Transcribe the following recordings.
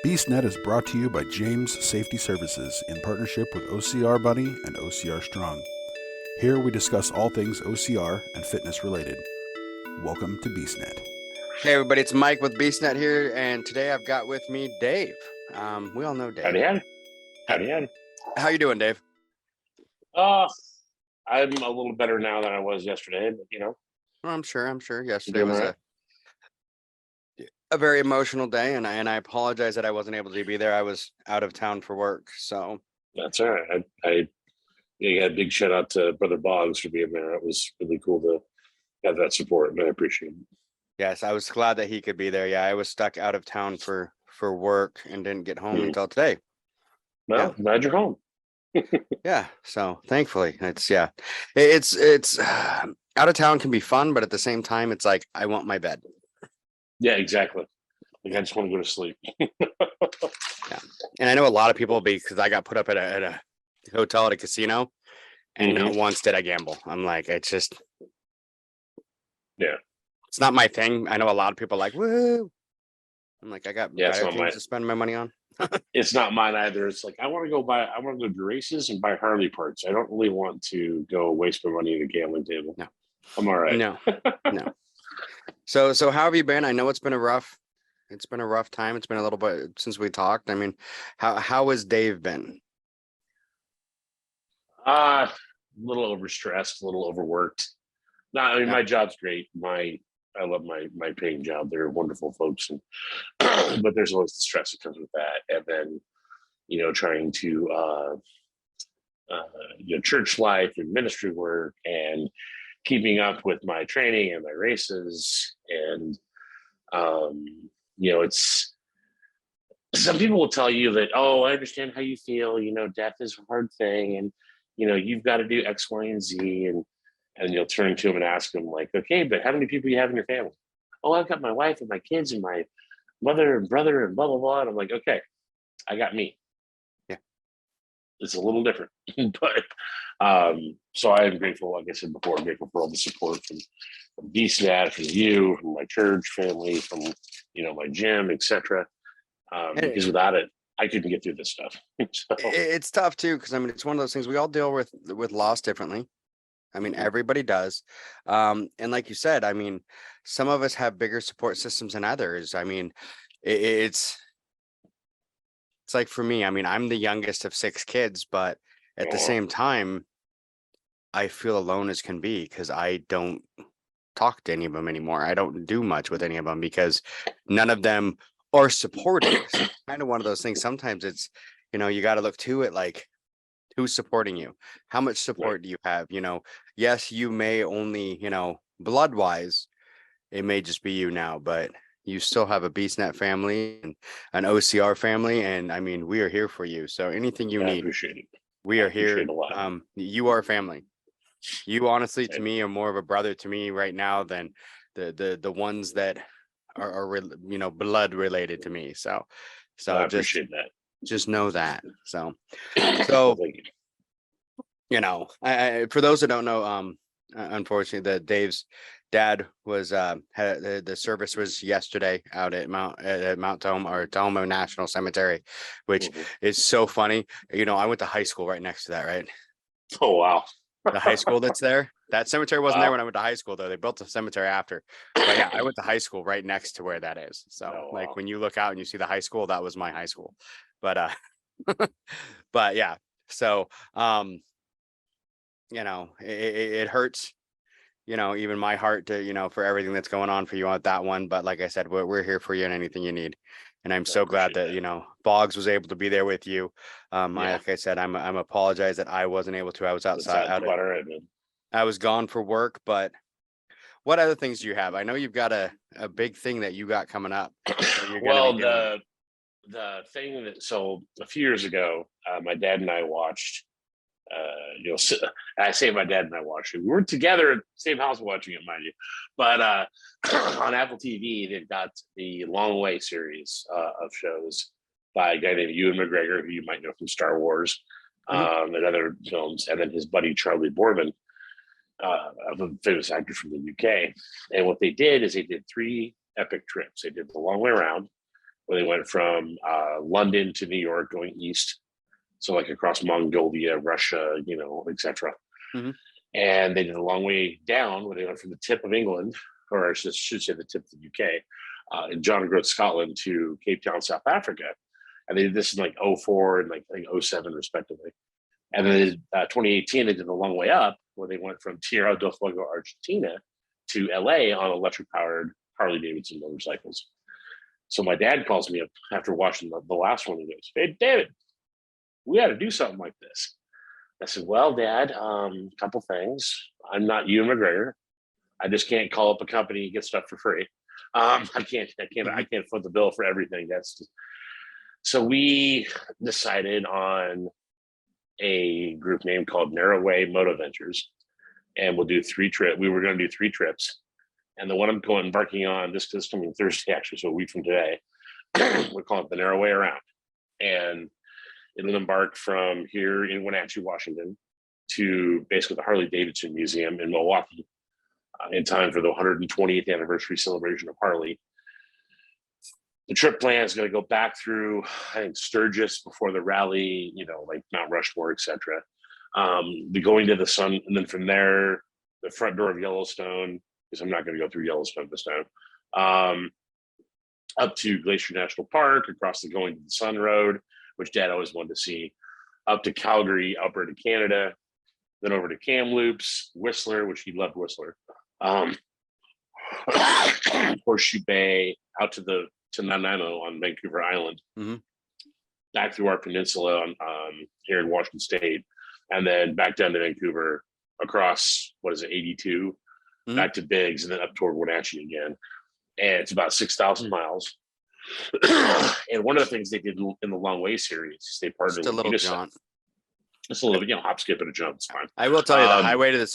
BeastNet is brought to you by James Safety Services in partnership with OCR Buddy and OCR Strong. Here we discuss all things OCR and fitness related. Welcome to BeastNet. Hey everybody, it's Mike with BeastNet here, and today I've got with me Dave. We all know Dave. Howdy. How you doing, Dave? I'm a little better now than I was yesterday, but Well, I'm sure. Yesterday was a very emotional day, and I apologize that I wasn't able to be there. I was out of town for work, so that's all right. I got a big shout out to Brother Boggs for being there. It was really cool to have that support, and I appreciate it. Yes, I was glad that he could be there. Yeah, I was stuck out of town for work and didn't get home until today. Well, glad you're home. Yeah, so thankfully it's out of town can be fun, but at the same time it's like I want my bed. Yeah, exactly. Like I just want to go to sleep. Yeah, and I know a lot of people, because I got put up at a hotel at a casino, and not once did I gamble. I'm like, it's just, it's not my thing. I know a lot of people are like, woo. I'm like, I got better things to spend my money on. It's not mine either. It's like I want to go do races and buy Harley parts. I don't really want to go waste my money at a gambling table. No, I'm all right. No. So how have you been? I know it's been a rough time. It's been a little bit since we talked. I mean, how has Dave been? A little overstressed, a little overworked. No, I mean, my job's great. I love my paying job. They're wonderful folks, and but there's always the stress that comes with that. And then, trying to church life and ministry work and keeping up with my training and my races. And it's, some people will tell you that, oh, I understand how you feel, death is a hard thing, and you've got to do X, Y, and Z, and you'll turn to them and ask them, like, okay, but how many people you have in your family? Oh, I've got my wife and my kids and my mother and brother and blah, blah, blah. And I'm like, okay, I got me. Yeah. It's a little different, but so I am grateful, like I said before, I'm grateful for all the support from BeastNet, from you, from my church family, from, my gym, etc. Because without it, I couldn't get through this stuff. So. It's tough too, because I mean, it's one of those things we all deal with loss differently. I mean, everybody does. And like you said, I mean, some of us have bigger support systems than others. I mean, it's like for me, I mean, I'm the youngest of 6 kids, but at the same time, I feel alone as can be because I don't talk to any of them anymore. I don't do much with any of them because none of them are supportive. So kind of one of those things. Sometimes it's, you got to look to it like, who's supporting you? How much support do you have? Yes, you may only, blood wise, it may just be you now, but you still have a BeastNet family and an OCR family. And I mean, we are here for you. So anything you need, appreciate it. We are here. You are family. You honestly, to me, are more of a brother to me right now than the ones that are blood related to me. So I appreciate that. Just know that. So for those that don't know, unfortunately, that Dave's dad was the service was yesterday out at Mount Tomo National Cemetery, which is so funny. I went to high school right next to that, right? Oh wow. The high school that's there. That cemetery wasn't there when I went to high school, though. They built the cemetery after. But yeah, I went to high school right next to where that is. So when you look out and you see the high school, that was my high school. But but yeah. So it hurts, even my heart to, for everything that's going on for you on that one. But like I said, we're here for you and anything you need. And I'm so glad that, Boggs was able to be there with you. Like I said, I'm apologize that I wasn't able to. I was outside. I was gone for work, but what other things do you have? I know you've got a big thing that you got coming up. The thing so a few years ago, my dad and I watched, I say my dad and I watched it. We weren't together at the same house watching it, mind you. But on Apple TV, they've got the Long Way series of shows by a guy named Ewan McGregor, who you might know from Star Wars and other films, and then his buddy Charlie Boorman, a famous actor from the UK. And what they did is they did 3 epic trips. They did the Long Way Around, where they went from London to New York going east. So like across Mongolia, Russia, etc. Mhm. And they did a long way down where they went from the tip of England, or I should say the tip of the UK, in John O'Groats, Scotland to Cape Town, South Africa. And they did this in like 04 and like I think 07 respectively. And then 2018, they did a long way up where they went from Tierra del Fuego, Argentina to LA on electric powered Harley Davidson motorcycles. So my dad calls me up after watching the last one. He goes, "Hey, David, we got to do something like this." I said, "Well, Dad, couple things. I'm not Ewan McGregor. I just can't call up a company and get stuff for free. I can't foot the bill for everything. So we decided on a group name called NarrowWay Motoventures, and we'll do 3 trips. We were going to do 3 trips, and the one I'm embarking on this coming Thursday, actually, so a week from today, we're calling it the NarrowWay Around, and it'll embark from here in Wenatchee, Washington, to basically the Harley Davidson Museum in Milwaukee, in time for the 120th anniversary celebration of Harley. The trip plan is going to go back through, I think, Sturgis before the rally, like Mount Rushmore, etc. The going to the sun, and then from there, the front door of Yellowstone, because I'm not going to go through Yellowstone this time, up to Glacier National Park, across the Going to the Sun Road, which Dad always wanted to see, up to Calgary, Alberta, Canada, then over to Kamloops, Whistler, which he loved Whistler, Horseshoe Bay, out to Nanaimo on Vancouver Island, back through our peninsula here in Washington State, and then back down to Vancouver, across, 82, back to Biggs, and then up toward Wenatchee again. And it's about 6,000 miles. And one of the things they did in the Long Way series is they partnered with UNICEF. Just a little bit, hop, skip, and a jump. It's fine. I will tell you, the Highway to the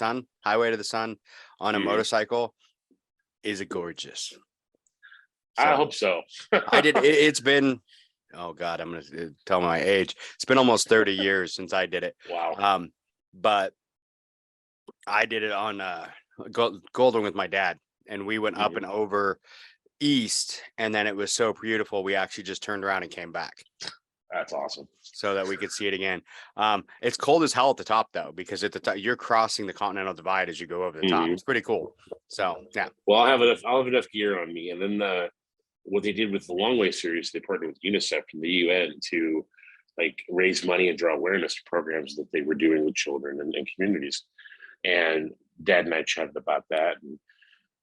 Sun on a motorcycle is gorgeous. So, I hope so. I did. It's been, oh God, I'm going to tell my age. It's been almost 30 years since I did it. Wow. But I did it on Golden with my dad, and we went up and over east, and then it was so beautiful. We actually just turned around and came back. That's awesome. So that we could see it again. It's cold as hell at the top though, because at the top you're crossing the Continental Divide as you go over the top. It's pretty cool. So yeah. Well, I'll have enough gear on me, and then what they did with the Long Way series, they partnered with UNICEF from the UN to like raise money and draw awareness to programs that they were doing with children and communities. And Dad and I chatted about that, and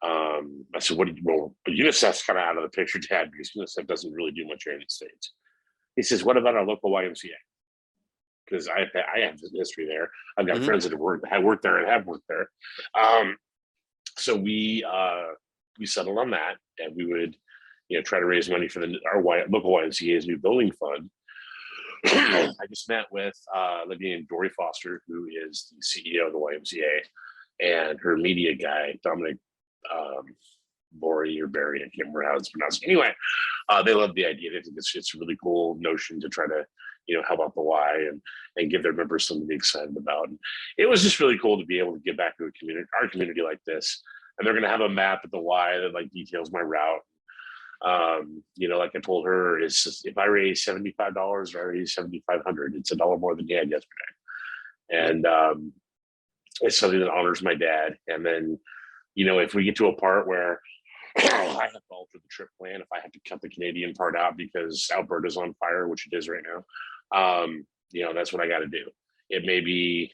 I said, UNICEF's kind of out of the picture, Dad, because UNICEF doesn't really do much here in the States. He says, "What about our local YMCA?" Because I have history there. I've got friends that have worked there and have worked there. So we settled on that, and we would, try to raise money for our local YMCA's new building fund. I just met with a lady named Dory Foster, who is the CEO of the YMCA, and her media guy, Dominic Barry, I can't remember how it's pronounced. Anyway, they love the idea. They think it's a really cool notion to try to, help out the Y and give their members something to be excited about. And it was just really cool to be able to give back to our community like this. And they're going to have a map at the Y that like details my route. Like I told her, it's just, if I raise $75 or I raise $7,500, it's $1 more than you had yesterday. And it's something that honors my dad. And then, if we get to a part where I have to alter the trip plan, if I have to cut the Canadian part out because Alberta's on fire, which it is right now, that's what I got to do. It may be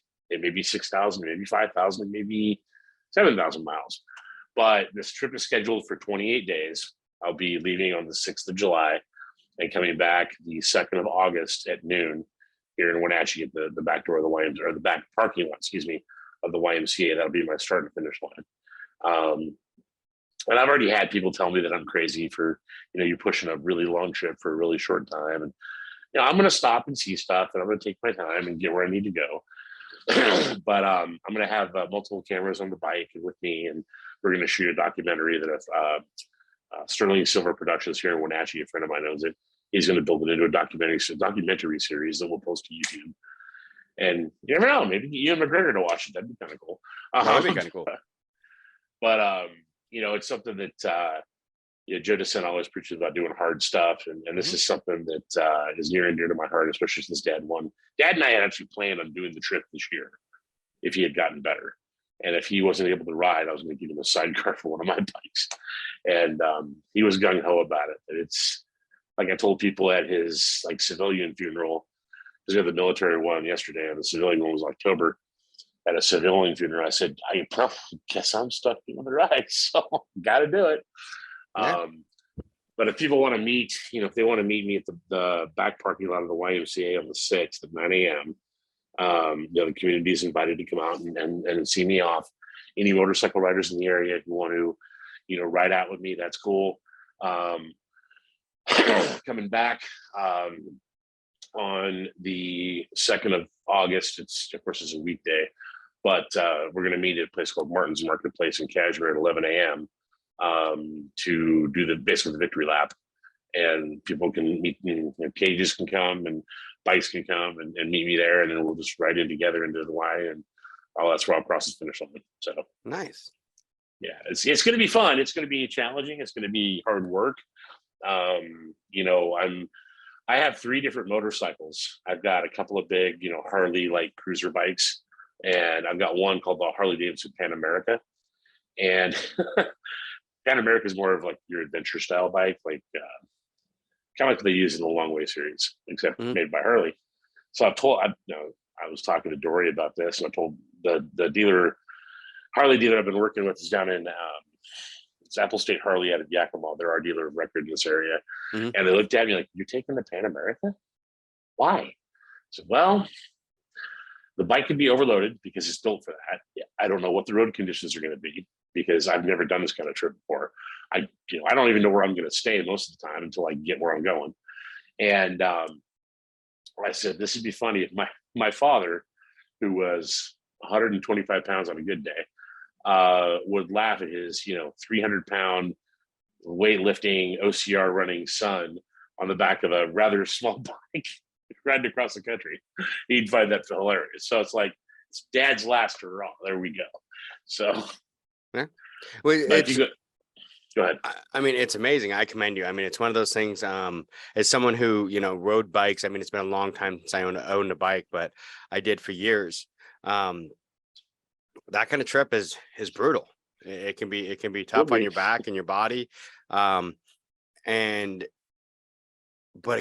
6,000, maybe 5,000, maybe 7,000 miles. But this trip is scheduled for 28 days. I'll be leaving on the 6th of July and coming back the 2nd of August at noon here in Wenatchee at the back door of the YMCA, or the back parking lot, of the YMCA. That'll be my start and finish line. And I've already had people tell me that I'm crazy for, you're pushing a really long trip for a really short time. And, I'm going to stop and see stuff, and I'm going to take my time and get where I need to go. But I'm going to have multiple cameras on the bike and with me, and we're going to shoot a documentary that Sterling Silver Productions here in Wenatchee, a friend of mine owns it. He's going to build it into a documentary series that we'll post to YouTube. And you never know, maybe get Ewan McGregor to watch it. That'd be kind of cool. That'd be kind of cool. But it's something that Joe DeSena always preaches about doing hard stuff, and this is something that is near and dear to my heart, especially since Dad won. Dad and I had actually planned on doing the trip this year if he had gotten better, and if he wasn't able to ride, I was going to give him a sidecar for one of my bikes, and he was gung ho about it. And it's like I told people at his like civilian funeral, because we had the military one yesterday, and the civilian one was October. At a civilian funeral, I said, I guess I'm stuck doing the ride, so got to do it. Yeah. But if people want to meet, if they want to meet me at the back parking lot of the YMCA on the 6th at 9 a.m., the community is invited to come out and see me off. Any motorcycle riders in the area who want to, ride out with me, that's cool. Coming back on the 2nd of August, of course, it's a weekday, but we're going to meet at a place called Martin's Marketplace in Cashmere at 11 a.m. To do basically the victory lap, and people can meet, cages can come and bikes can come and meet me there, and then we'll just ride in together into the Y, and all that's where I'll cross the finish line. So Nice. Yeah, it's going to be fun. It's going to be challenging. It's going to be hard work. I have 3 different motorcycles. I've got a couple of big, Harley like cruiser bikes, and I've got one called the Harley Davidson Pan America. And Pan America is more of like your adventure style bike, like kind of like they use in the Long Way series, except made by Harley. So I was talking to Dory about this, and I told the dealer, Harley dealer I've been working with is down in it's Apple State Harley out of Yakima. They're our dealer of record in this area. And they looked at me like, "You're taking the Pan America? Why?" I said, "Well, the bike can be overloaded because it's built for that. I don't know what the road conditions are going to be because I've never done this kind of trip before. I don't even know where I'm going to stay most of the time until I get where I'm going." And I said, "This would be funny if my father, who was 125 pounds on a good day, would laugh at his 300-pound weightlifting OCR running son on the back of a rather small bike riding across the country. He'd find that hilarious." So it's like, it's Dad's last hurrah. There we go. So yeah, well, go ahead. I mean, it's amazing. I commend you. I mean, it's one of those things. As someone who rode bikes, I mean, it's been a long time since I owned a bike, but I did for years. That kind of trip is brutal. It can be tough on your back and your body, but it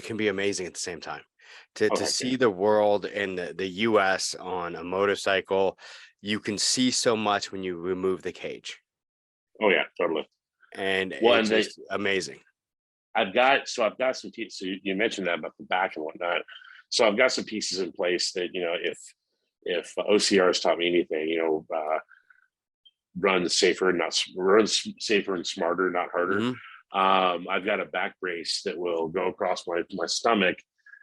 can be amazing at the same time. To see the world and the US on a motorcycle, you can see so much when you remove the cage. Oh yeah, totally. And it's just amazing. I've got some pieces. So you mentioned that about the back and whatnot. So I've got some pieces in place that, if OCR has taught me anything, run safer and smarter, not harder. I've got a back brace that will go across my stomach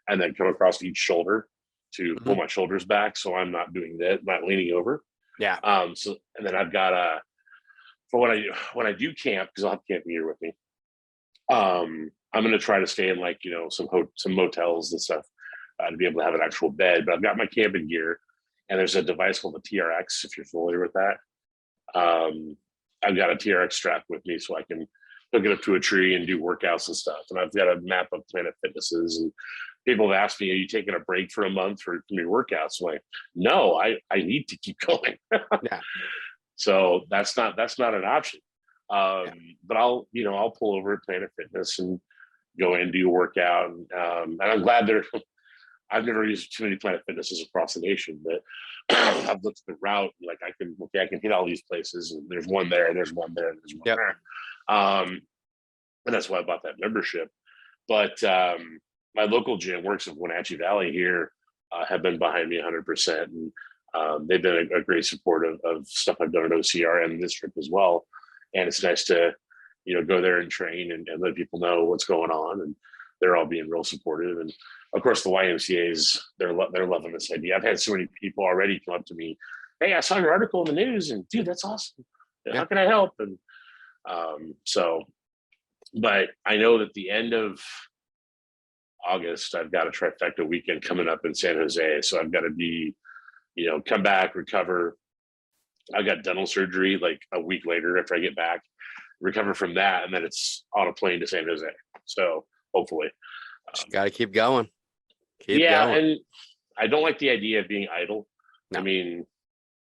and then come across each shoulder to pull my shoulders back, so I'm not doing that, not leaning over. Yeah. So, and then I've got for when I do camp, because I'll have camping gear with me. I'm going to try to stay in like some motels and stuff to be able to have an actual bed. But I've got my camping gear, and there's a device called the TRX, if you're familiar with that. I've got a TRX strap with me so I can hook it up to a tree and do workouts and stuff. And I've got a map of Planet Fitnesses, and people have asked me, "Are you taking a break for a month from your workouts?" I'm like, "No, I need to keep going." Yeah. So that's not an option. But I'll pull over at Planet Fitness and go in and do a workout. And I'm glad I've never used too many Planet Fitnesses across the nation, but I've looked at the route, like I can hit all these places, and there's one there, and there's one there, and there's one there. And that's why I bought that membership. But my local gym, Works of Wenatchee Valley here, have been behind me 100%. And they've been a great support of stuff I've done at OCR and this trip as well. And it's nice to, go there and train and let people know what's going on. And they're all being real supportive. And of course, the YMCA's, they're loving this idea. I've had so many people already come up to me, "Hey, I saw your article in the news, and dude, that's awesome. How can I help?" And but I know that the end of August, I've got a trifecta weekend coming up in San Jose. So I've got to be, come back, recover. I got dental surgery like a week later after I get back. recover from that, and then it's on a plane to San Jose. So hopefully, Just got to keep going. Keep yeah. going. And I don't like the idea of being idle. No. I mean,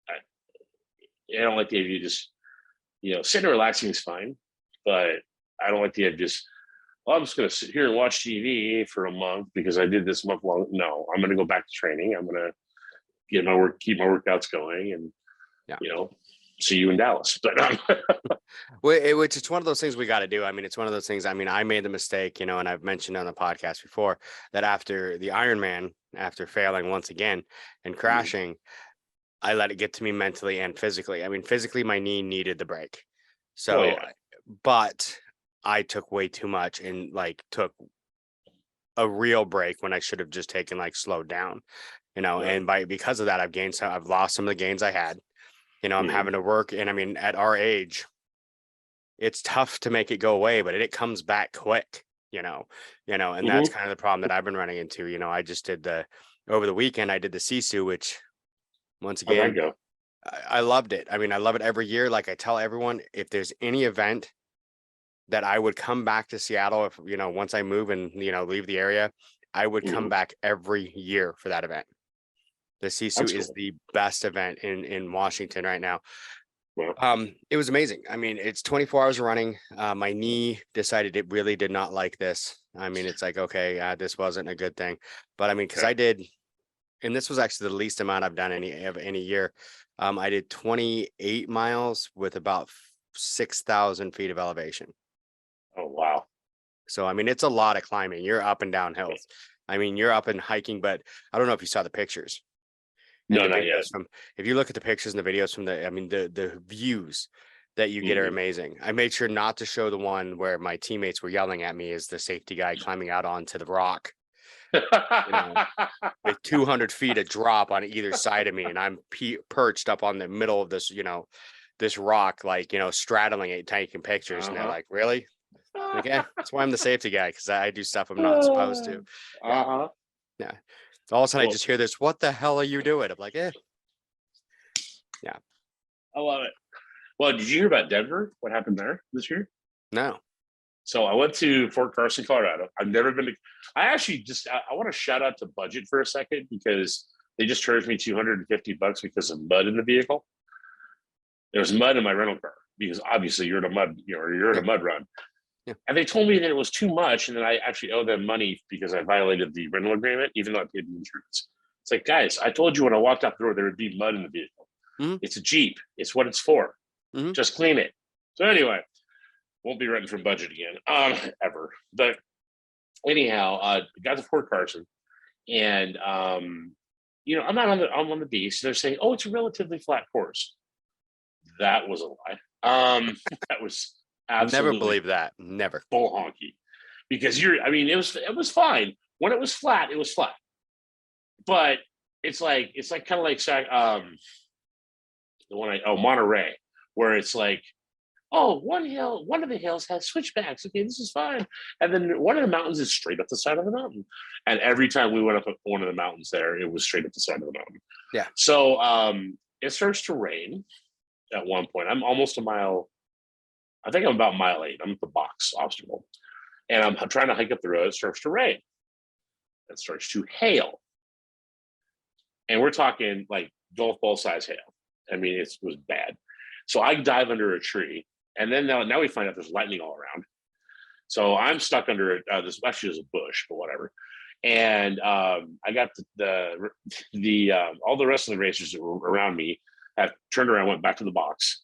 I don't like the idea of just, sitting and relaxing is fine, but I don't like the idea of just, well, I'm just going to sit here and watch TV for a month because I did this month long. No, I'm going to go back to training. I'm going to keep my workouts going, and see you in Dallas. But Which it's one of those things we got to do. I mean, it's one of those things. I mean, I made the mistake, and I've mentioned on the podcast before that after the Ironman, after failing once again and crashing, I let it get to me mentally and physically. I mean, physically, my knee needed the break. So, but I took way too much and took a real break when I should have just taken slowed down, and because of that, I've lost some of the gains I had. I'm having to work. And I mean, at our age, it's tough to make it go away, but it comes back quick, and that's kind of the problem that I've been running into. I just did over the weekend, I did the Sisu, which once again, I loved it. I mean, I love it every year. Like I tell everyone, if there's any event that I would come back to Seattle, if, once I move and, leave the area, I would come back every year for that event. The Sisu is the best event in Washington right now. It was amazing. I mean, it's 24 hours of running. My knee decided it really did not like this. I mean, it's okay, this wasn't a good thing. But I mean, because I did, and this was actually the least amount I've done any year. I did 28 miles with about 6,000 feet of elevation. Oh, wow. So, I mean, it's a lot of climbing. You're up and down hills. I mean, you're up and hiking, but I don't know if you saw the pictures. No, not yet. If you look at the pictures and the videos from the views that you get are amazing. I made sure not to show the one where my teammates were yelling at me as the safety guy climbing out onto the rock. With 200 feet of drop on either side of me, and I'm perched up on the middle of this, this rock, straddling it, taking pictures, and they're like, "Really?" Yeah, that's why I'm the safety guy, because I do stuff I'm not supposed to. Yeah. All of a sudden, I just hear this. What the hell are you doing? I'm like, yeah. I love it. Well, did you hear about Denver? What happened there this year? No. So I went to Fort Carson, Colorado. I've never been to. I actually I want to shout out to Budget for a second, because they just charged me $250 because of mud in the vehicle. There was mud in my rental car because obviously you're in a mud run. Yeah. And they told me that it was too much, and then I actually owe them money because I violated the rental agreement, even though I paid the insurance. It's like, guys, I told you when I walked out the door there would be mud in the vehicle. It's a Jeep. It's what it's for. Just clean it. So anyway, won't be renting from Budget again, ever. But anyhow, got to Fort Carson, and I'm on the beach. They're saying, "Oh, it's a relatively flat course." That was a lie. That was absolutely never believe that. Never. Full honky, because it was fine when it was flat. It was flat, but it's kind of like the one Monterey, where it's like, oh, one of the hills has switchbacks. Okay, this is fine. And then one of the mountains is straight up the side of the mountain. And every time we went up one of the mountains there, it was straight up the side of the mountain. Yeah. So it starts to rain at one point. I'm almost a mile. I think I'm about mile 8. I'm at the box obstacle. And I'm trying to hike up the road. It starts to rain. It starts to hail. And we're talking like golf ball size hail. I mean, it was bad. So I dive under a tree. And then now we find out there's lightning all around. So I'm stuck under this. Actually, is a bush, but whatever. And I got all the rest of the racers that were around me have turned around, went back to the box.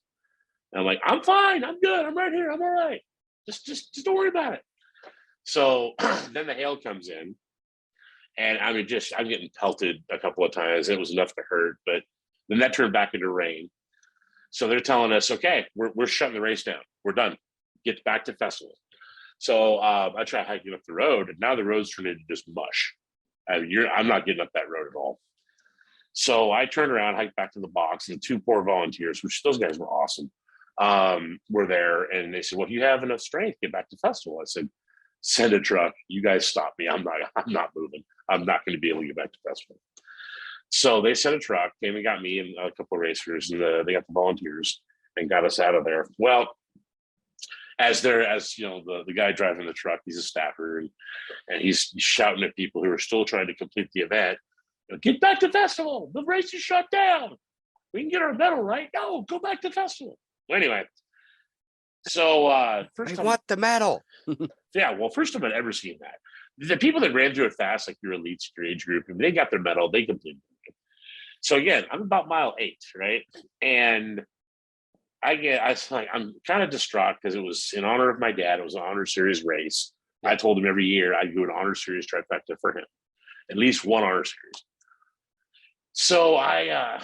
And I'm like, I'm fine. I'm good. I'm right here. I'm all right. Just don't worry about it. So then the hail comes in, and I'm getting pelted a couple of times. It was enough to hurt, but then that turned back into rain. So they're telling us, okay, we're shutting the race down. We're done. Get back to festival. So I try hiking up the road, and now the road's turned into just mush. I'm not getting up that road at all. So I turned around, hiked back to the box, and the 2 poor volunteers, which those guys were awesome, were there. And they said, well, if you have enough strength, get back to festival. I said, send a truck. You guys stop me. I'm not moving. I'm not going to be able to get back to festival. So they sent a truck, came and got me and a couple of racers, and they got the volunteers and got us out of there. Well, as the guy driving the truck, he's a staffer, and he's shouting at people who are still trying to complete the event. Get back to festival. The race is shut down. We can get our medal, right? No, go back to festival. Well, anyway, so first time, want the medal. yeah. Well, first time I'd ever seen that. The people that ran through it fast, like your elites, your age group, I mean, they got their medal, they completed it. So again, I'm about mile 8, right? And I'm kind of distraught because it was in honor of my dad. It was an honor series race. I told him every year I'd do an honor series trifecta for him, at least one honor series. So I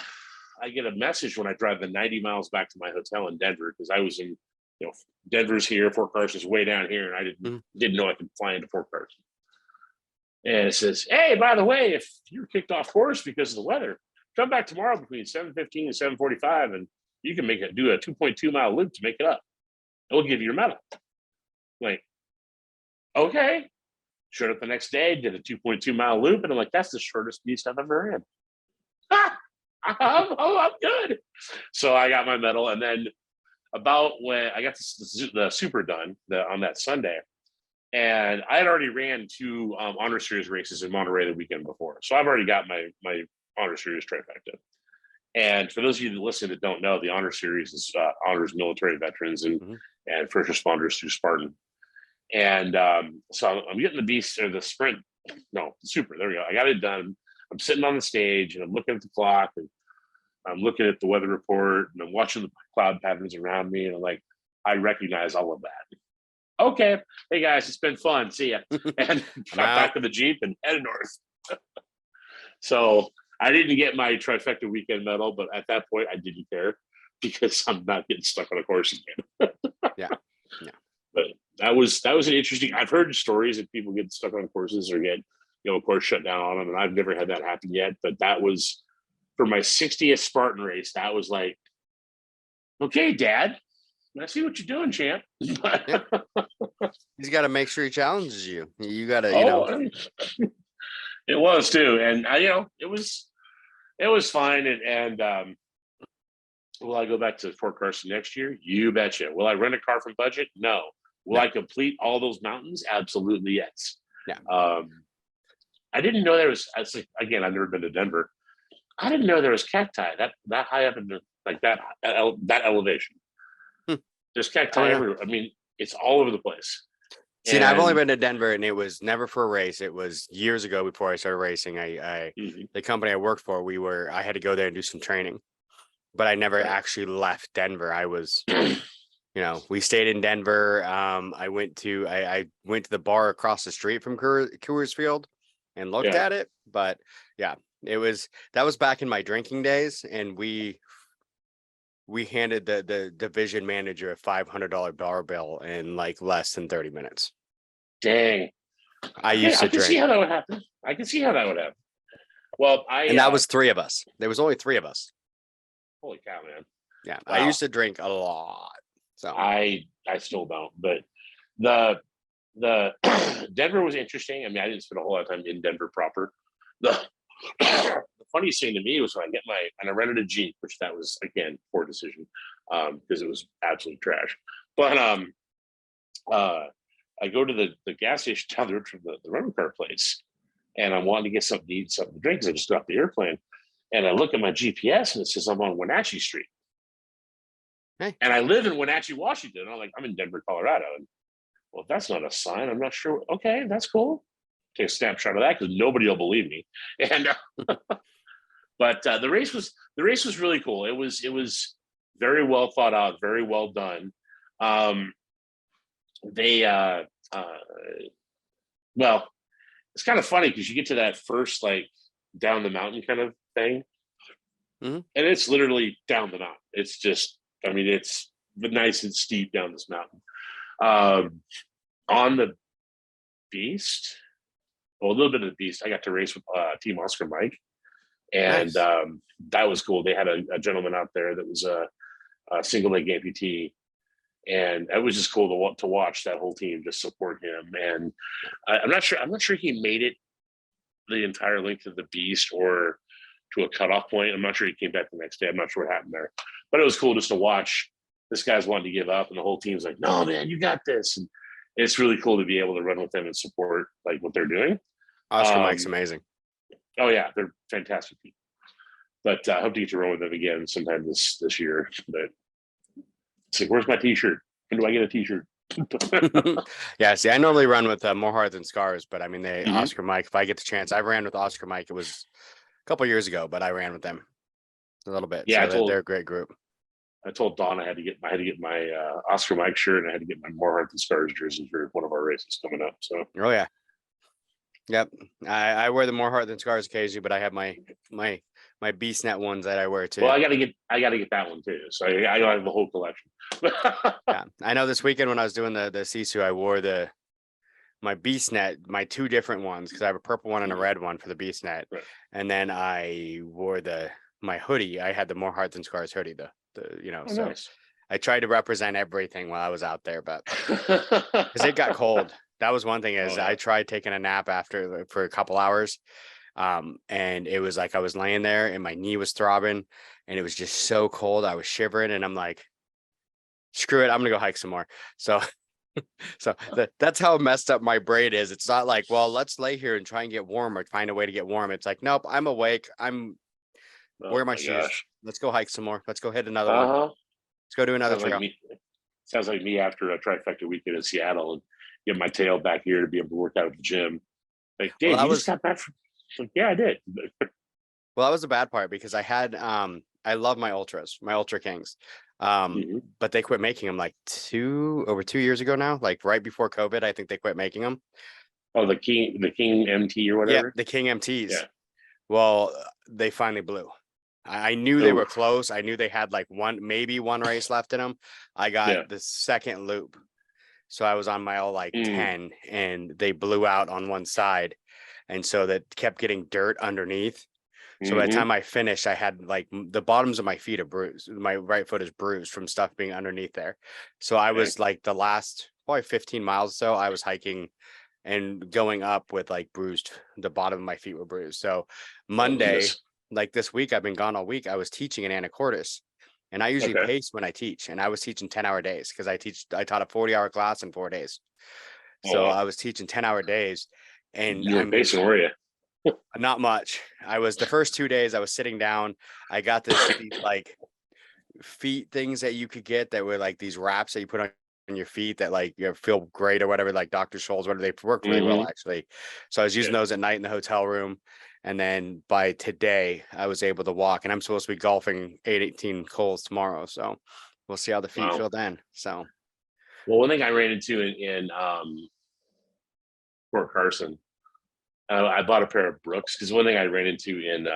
get a message when I drive the 90 miles back to my hotel in Denver, because I was in, Denver's here, Fort Carson's way down here, and I didn't know I could fly into Fort Carson. And it says, hey, by the way, if you're kicked off course because of the weather, come back tomorrow between 7:15 and 7:45, and you can do a 2.2 mile loop to make it up. And we'll give you your medal. Like, okay. Showed up the next day, did a 2.2 mile loop, and I'm like, that's the shortest beast I've ever ran. I'm good. So I got my medal, and then about when I got the super done on that Sunday, and I had already ran 2 honor series races in Monterey the weekend before, so I've already got my honor series trifecta. And for those of you that listen that don't know, the honor series is honors military veterans and first responders through Spartan. And so I'm getting the beast or the sprint, no, the super. There we go. I got it done. I'm sitting on the stage and I'm looking at the clock and I'm looking at the weather report and I'm watching the cloud patterns around me, and I'm like, I recognize all of that. Okay, hey guys, it's been fun. See ya. And got back to the Jeep and headed north. So I didn't get my trifecta weekend medal, but at that point I didn't care because I'm not getting stuck on a course again. Yeah. But that was an interesting. I've heard stories of people get stuck on courses or get a course shut down on them, and I've never had that happen yet. But that was for my 60th Spartan race. That was like, okay, Dad, I see what you're doing, champ. He's got to make sure he challenges you. You got to, It was too, and it was fine. And will I go back to Fort Carson next year? You betcha. Will I rent a car from budget? No. Will I complete all those mountains? Absolutely, yes. Yeah. I didn't know there was. Again, I've never been to Denver. I didn't know there was cacti that high up in that elevation. There's cacti everywhere. I mean, it's all over the place. See, I've only been to Denver, and it was never for a race. It was years ago before I started racing. The company I worked for, I had to go there and do some training, but I never actually left Denver. I was, we stayed in Denver. I went to the bar across the street from Coors Field and looked at it. But yeah, that was back in my drinking days, and we handed the division manager a $500 bar bill in like less than 30 minutes. Dang. I used to drink. I can see how that would happen. I can see how that would happen. Well, that was 3 of us. There was only 3 of us. Holy cow, man. Yeah. Wow. I used to drink a lot. So I still don't, but the Denver was interesting. I mean, I didn't spend a whole lot of time in Denver proper. The funniest thing to me was when I rented a Jeep, which that was again poor decision because it was absolute trash. But I go to the gas station down the road from the rental car place, and I'm wanting to get something to eat, something to drink because I just got off the airplane. And I look at my GPS and it says I'm on Wenatchee Street. Hey. And I live in Wenatchee, Washington. I'm in Denver, Colorado. And well, if that's not a sign, I'm not sure. Okay, that's cool. Take a snapshot of that because nobody will believe me. And but the race was really cool. It was very well thought out, very well done. Well, it's kind of funny because you get to that first down the mountain kind of thing, and it's literally down the mountain. It's just, it's nice and steep down this mountain. On the Beast, a little bit of the Beast, I got to race with Team Oscar Mike, and nice. That was cool. They had a gentleman out there that was a single leg amputee, and it was just cool to watch that whole team just support him. And I'm not sure he made it the entire length of the Beast or to a cutoff point. I'm not sure he came back the next day. I'm not sure what happened there, but it was cool just to watch this guy's wanting to give up, and the whole team's like, no, man, you got this. And it's really cool to be able to run with them and support like what they're doing. Oscar Mike's amazing. Oh yeah, they're fantastic people. But I hope to get to run with them again sometime this year. But it's like, where's my t-shirt? When do I get a t-shirt? Yeah, see, I normally run with More Heart Than Scars, but I mean, Mhm. Oscar Mike, if I get the chance, I ran with Oscar Mike. It was a couple years ago, but I ran with them a little bit. Yeah, so they're a great group. I told Don I had to get my Oscar Mike shirt, and I had to get my More Heart Than Scars jersey for one of our races coming up. So Oh yeah. Yep. I wear the More Heart Than Scars occasionally, but I have my Beast Net ones that I wear too. well, I gotta get that one too. So I have the whole collection. Yeah. I know this weekend when I was doing the Sisu, I wore my Beast Net, my two different ones, because I have a purple one and a red one for the Beast Net. Right. And then I wore my hoodie. I had the More Heart Than Scars hoodie, the so Nice. I tried to represent everything while I was out there, but because it got cold. That was one thing is I tried taking a nap for a couple hours. And it was like I was laying there and my knee was throbbing and it was just so cold. I was shivering and I'm like, screw it, I'm gonna go hike some more. So that's how messed up my brain is. It's not like, well, let's lay here and try and get warm or find a way to get warm. It's like, nope, I'm awake. Wear my shoes. Gosh. Let's go hike some more. Let's go hit another one. Let's go do another trail. Sounds like me after a trifecta weekend in Seattle and get my tail back here to be able to work out at the gym. Like, Dave, you just got back from. Like, yeah, I did. Well, that was the bad part because I had I love my Ultras, my Ultra Kings. But they quit making them like over 2 years ago now, like right before COVID. I think they quit making them. Oh, the King MT or whatever. Yeah, the King MTs. Yeah. Well, they finally blew. I knew they were close. I knew they had like maybe one race left in them. I got the second loop. So I was on mile like 10 and they blew out on one side. And so that kept getting dirt underneath. So by the time I finished, I had like the bottoms of my feet are bruised. My right foot is bruised from stuff being underneath there. So I was like the last probably 15 miles or so, I was hiking and going up with like the bottom of my feet were bruised. So Monday, like this week, I've been gone all week. I was teaching in Anacortes and I usually pace when I teach, and I was teaching 10-hour days because I taught a 40-hour class in 4 days. So I was teaching 10-hour days. And you were pacing, were you? Not much. I was the first 2 days I was sitting down. I got this like feet things that you could get that were like these wraps that you put on your feet that like you feel great or whatever, like Dr. Scholl's, whatever. They work really well actually. So I was using those at night in the hotel room. And then by today I was able to walk, and I'm supposed to be golfing 18 holes tomorrow. So we'll see how the feet feel then. So well, one thing I ran into in Fort Carson, I bought a pair of Brooks because one thing I ran into in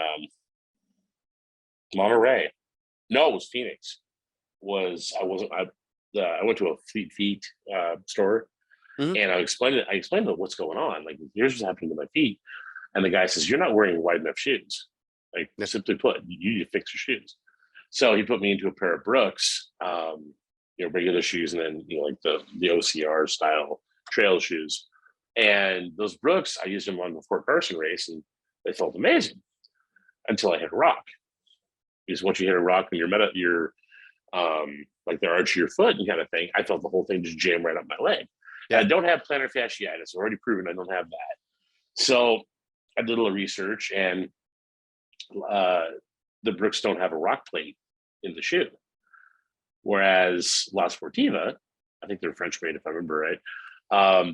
Monterey, no, it was Phoenix. I went to a Fleet Feet store, and I explained what's going on. Like, here's what's happening to my feet, and the guy says, "You're not wearing wide enough shoes. Like, simply put, you need to fix your shoes." So he put me into a pair of Brooks, regular shoes, and then like the OCR style trail shoes. And those Brooks, I used them on the Fort Carson race, and they felt amazing until I hit a rock. Because once you hit a rock and you're like the arch of your foot and kind of thing, I felt the whole thing just jam right up my leg. Yeah. And I don't have plantar fasciitis. I've already proven I don't have that. So I did a little research, and the Brooks don't have a rock plate in the shoe. Whereas La Sportiva, I think they're French made if I remember right,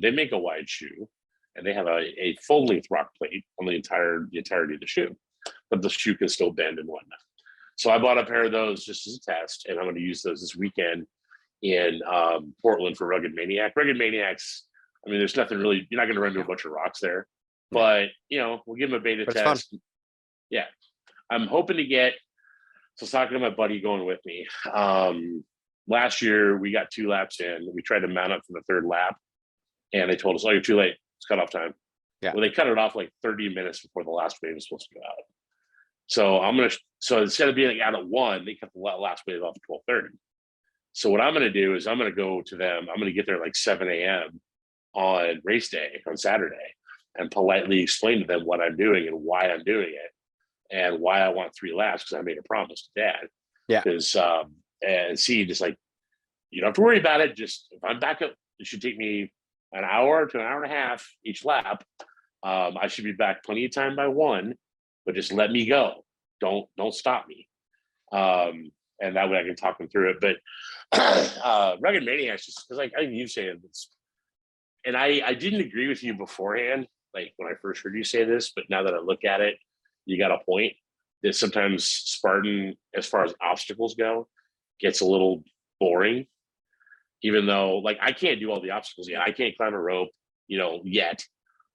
they make a wide shoe, and they have a full length rock plate on the entirety of the shoe, but the shoe can still bend and whatnot. So I bought a pair of those just as a test, and I'm going to use those this weekend in Portland for Rugged Maniac. Rugged Maniacs, I mean, there's nothing really, you're not going to run into a bunch of rocks there, but we'll give them a beta test. Fun. Yeah. I'm hoping to get, so I was talking to my buddy going with me. Last year we got 2 laps in. We tried to mount up for the 3rd lap, and they told us, "Oh, you're too late. It's cut off time." Yeah. Well, they cut it off like 30 minutes before the last wave was supposed to go out. So instead of being out at 1, they cut the last wave off at 12:30. So what I'm going to do is I'm going to go to them. I'm going to get there like 7 a.m. on race day on Saturday and politely explain to them what I'm doing and why I'm doing it and why I want 3 laps, because I made a promise to Dad. Yeah. Because and see, just like You don't have to worry about it. Just if I'm back up, it should take me an hour to an hour and a half each lap. I should be back plenty of time by 1, but just let me go. Don't stop me. And that way I can talk them through it. But Rugged Maniacs, just because like I think you say it, and I didn't agree with you beforehand, like when I first heard you say this, but now that I look at it, you got a point that sometimes Spartan, as far as obstacles go, gets a little boring. Even though like I can't do all the obstacles yet. I can't climb a rope, yet.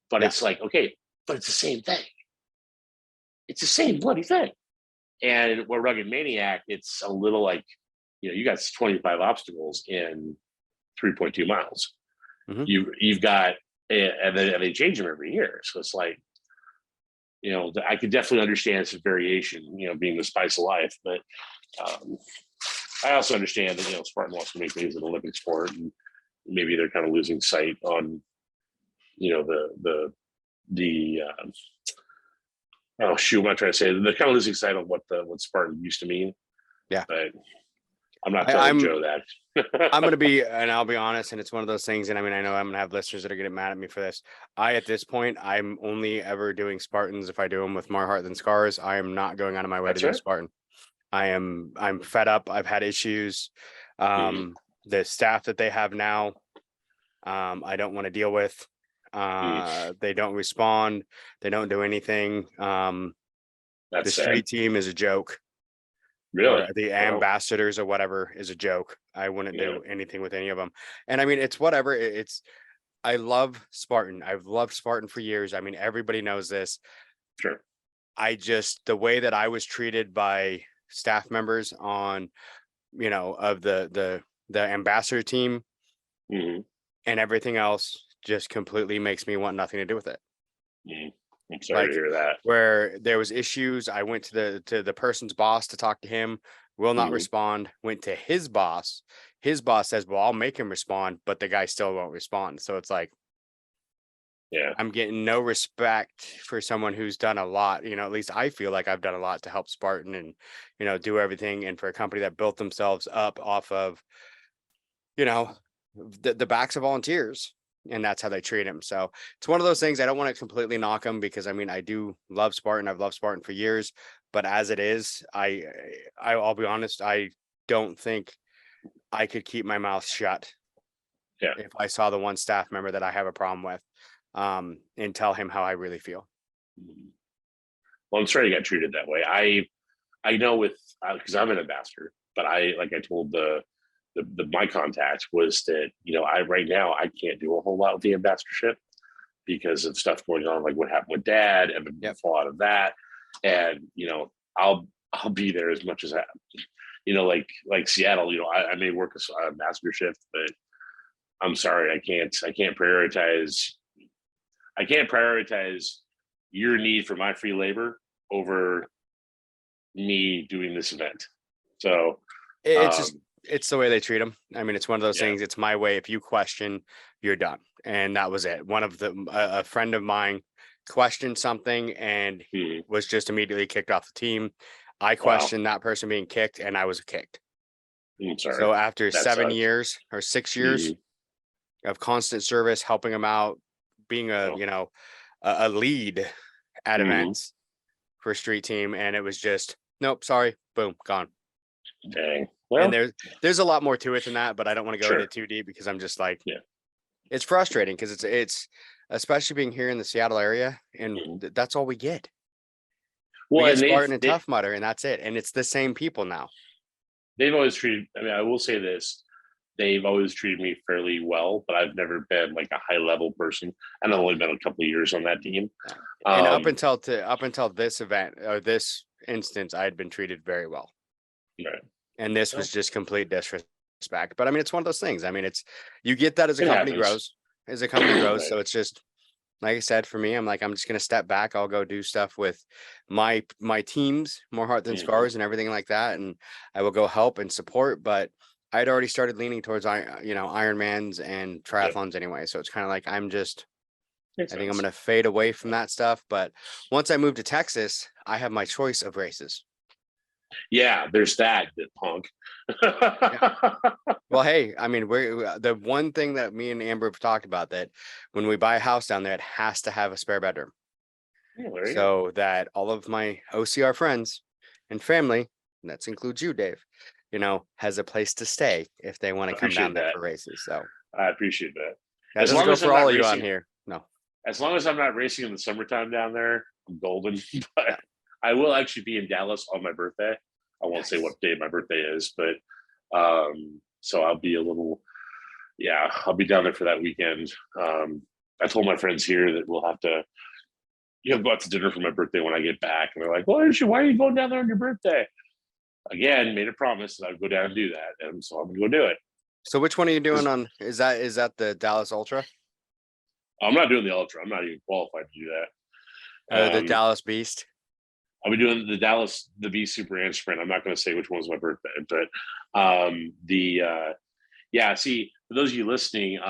But it's like, okay, but it's the same thing. It's the same bloody thing. And with Rugged Maniac, it's a little like, you got 25 obstacles in 3.2 miles. Mm-hmm. You've got, and they change them every year. So it's like, I could definitely understand some variation, being the spice of life. But I also understand that, Spartan wants to make things an Olympic sport, and maybe they're kind of losing sight on, oh shoot, what am I trying to say? They're kind of losing sight of what Spartan used to mean. Yeah. But I'm not telling Joe that. I'm going to be, and I'll be honest, and it's one of those things, and I mean, I know I'm going to have listeners that are going to get mad at me for this. At this point, I'm only ever doing Spartans if I do them with more heart than scars. I am not going out of my way to do a Spartan. I'm fed up. I've had issues. The staff that they have now, I don't want to deal with. They don't respond. They don't do anything. The street team is a joke. Really? The ambassadors or whatever is a joke. I wouldn't do anything with any of them. And I mean, it's whatever. I love Spartan. I've loved Spartan for years. I mean, everybody knows this. Sure. The way that I was treated by staff members on, of the ambassador team and everything else just completely makes me want nothing to do with it. I'm sorry to hear that. Where there was issues, I went to the person's boss to talk to him, will not respond, went to his boss. His boss says, well, I'll make him respond, but the guy still won't respond. So it's like, I'm getting no respect for someone who's done a lot. At least I feel like I've done a lot to help Spartan and, do everything. And for a company that built themselves up off of, the backs of volunteers. And that's how they treat him. So it's one of those things. I don't want to completely knock him because I mean, I do love Spartan. I've loved Spartan for years, but as it is, I'll be honest. I don't think I could keep my mouth shut. Yeah. If I saw the one staff member that I have a problem with, and tell him how I really feel. Well, I'm sorry you got treated that way. I know with, because I'm an ambassador, but I told my contact was that, right now I can't do a whole lot with the ambassadorship because of stuff going on, like what happened with Dad and the fallout of that. And, I'll be there as much as like Seattle, I may work a ambassadorship, but I'm sorry, I can't prioritize your need for my free labor over me doing this event. So it's the way they treat them. I mean, it's one of those things. It's my way. If you question, you're done. And that was it. A friend of mine questioned something and he was just immediately kicked off the team. I questioned that person being kicked and I was kicked. Sorry. So after 7 years or 6 years of constant service, helping them out, being a lead at events for a street team. And it was just, nope, sorry, boom, gone. Dang. Well, and there's a lot more to it than that, but I don't want to go into too deep because I'm just like, it's frustrating because it's especially being here in the Seattle area, and that's all we get. Well, we get Spartan and Tough Mudder, and that's it. And it's the same people now. They've always treated. I mean, I will say this: they've always treated me fairly well, but I've never been like a high level person. And I've only been a couple of years on that team. And up until this event or this instance, I had been treated very well. Right. And this was just complete disrespect. But I mean, it's one of those things. I mean, you get that as a company grows. Right. So it's just, like I said, for me, I'm just going to step back. I'll go do stuff with my teams, more heart than scars and everything like that. And I will go help and support. But I'd already started leaning towards, Ironmans and triathlons anyway. So it's kind of like, I think I'm going to fade away from that stuff. But once I move to Texas, I have my choice of races. Yeah, there's that punk. Well, hey, I mean, the one thing that me and Amber have talked about, that when we buy a house down there, it has to have a spare bedroom. Yeah, there you go. So that all of my OCR friends and family, and that includes you, Dave, has a place to stay if they want to come down there for races. So I appreciate that. that As doesn't long go as I'm for not all of you on racing, here. No. as long as I'm not racing in the summertime down there, I'm golden. But I will actually be in Dallas on my birthday. I won't say what day my birthday is, but so I'll be I'll be down there for that weekend. I told my friends here that we'll have to go out to dinner for my birthday when I get back. And they're like, why are you going down there on your birthday? Again, made a promise that I'd go down and do that. And so I'm gonna go do it. So which one are you doing on? Is that the Dallas Ultra? I'm not doing the Ultra. I'm not even qualified to do that. The Dallas Beast? I'll be doing the Beast Super and Sprint. I'm not going to say which one's my birthday, but see, for those of you listening,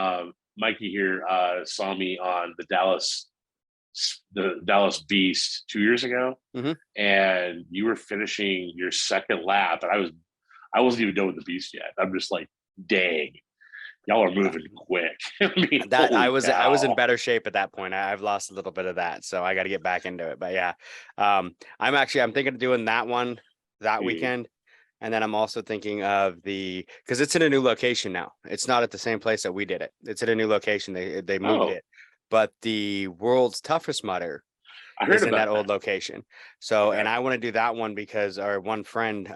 Mikey here saw me on the Dallas Beast 2 years ago, and you were finishing your second lap, and I wasn't even done with the Beast yet. I'm just like, dang, y'all are moving quick. I was in better shape at that point. I've lost a little bit of that, so I got to get back into it. But yeah, I'm thinking of doing that one that weekend, and then I'm also thinking of because it's in a new location now. It's not at the same place that we did it. It's at a new location. They moved it, but the world's toughest mudder is in that old location. So, and I want to do that one because our one friend,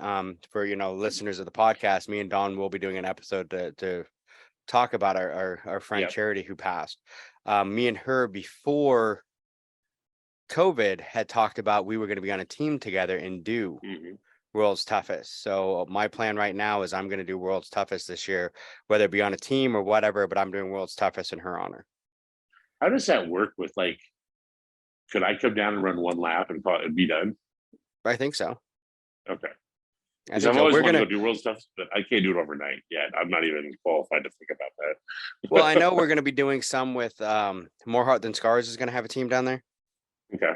for listeners of the podcast, me and Don will be doing an episode to talk about our friend Charity who passed. Me and her before COVID had talked about we were going to be on a team together and do World's Toughest. So my plan right now is I'm going to do World's Toughest this year, whether it be on a team or whatever, but I'm doing World's Toughest in her honor. How does that work with could I come down and run one lap and be done? I think so. Okay. I've always wanted to go do World Stuff, but I can't do it overnight yet. I'm not even qualified to think about that. Well, I know we're going to be doing some with More Heart Than Scars is going to have a team down there. Okay.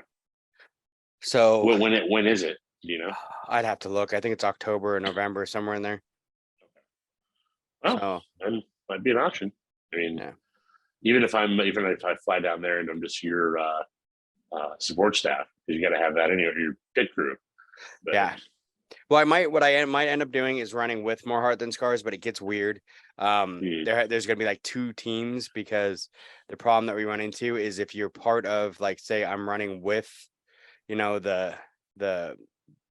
So when is it? Do you know? I'd have to look. I think it's October or November, somewhere in there. Okay. Well, that might be an option. I mean, even if I fly down there and I'm just your support staff, because you got to have that in your pit crew. But, yeah. Well, what I might end up doing is running with More Heart Than Scars, but it gets weird. There's going to be like two teams, because the problem that we run into is if you're part of, say I'm running with, the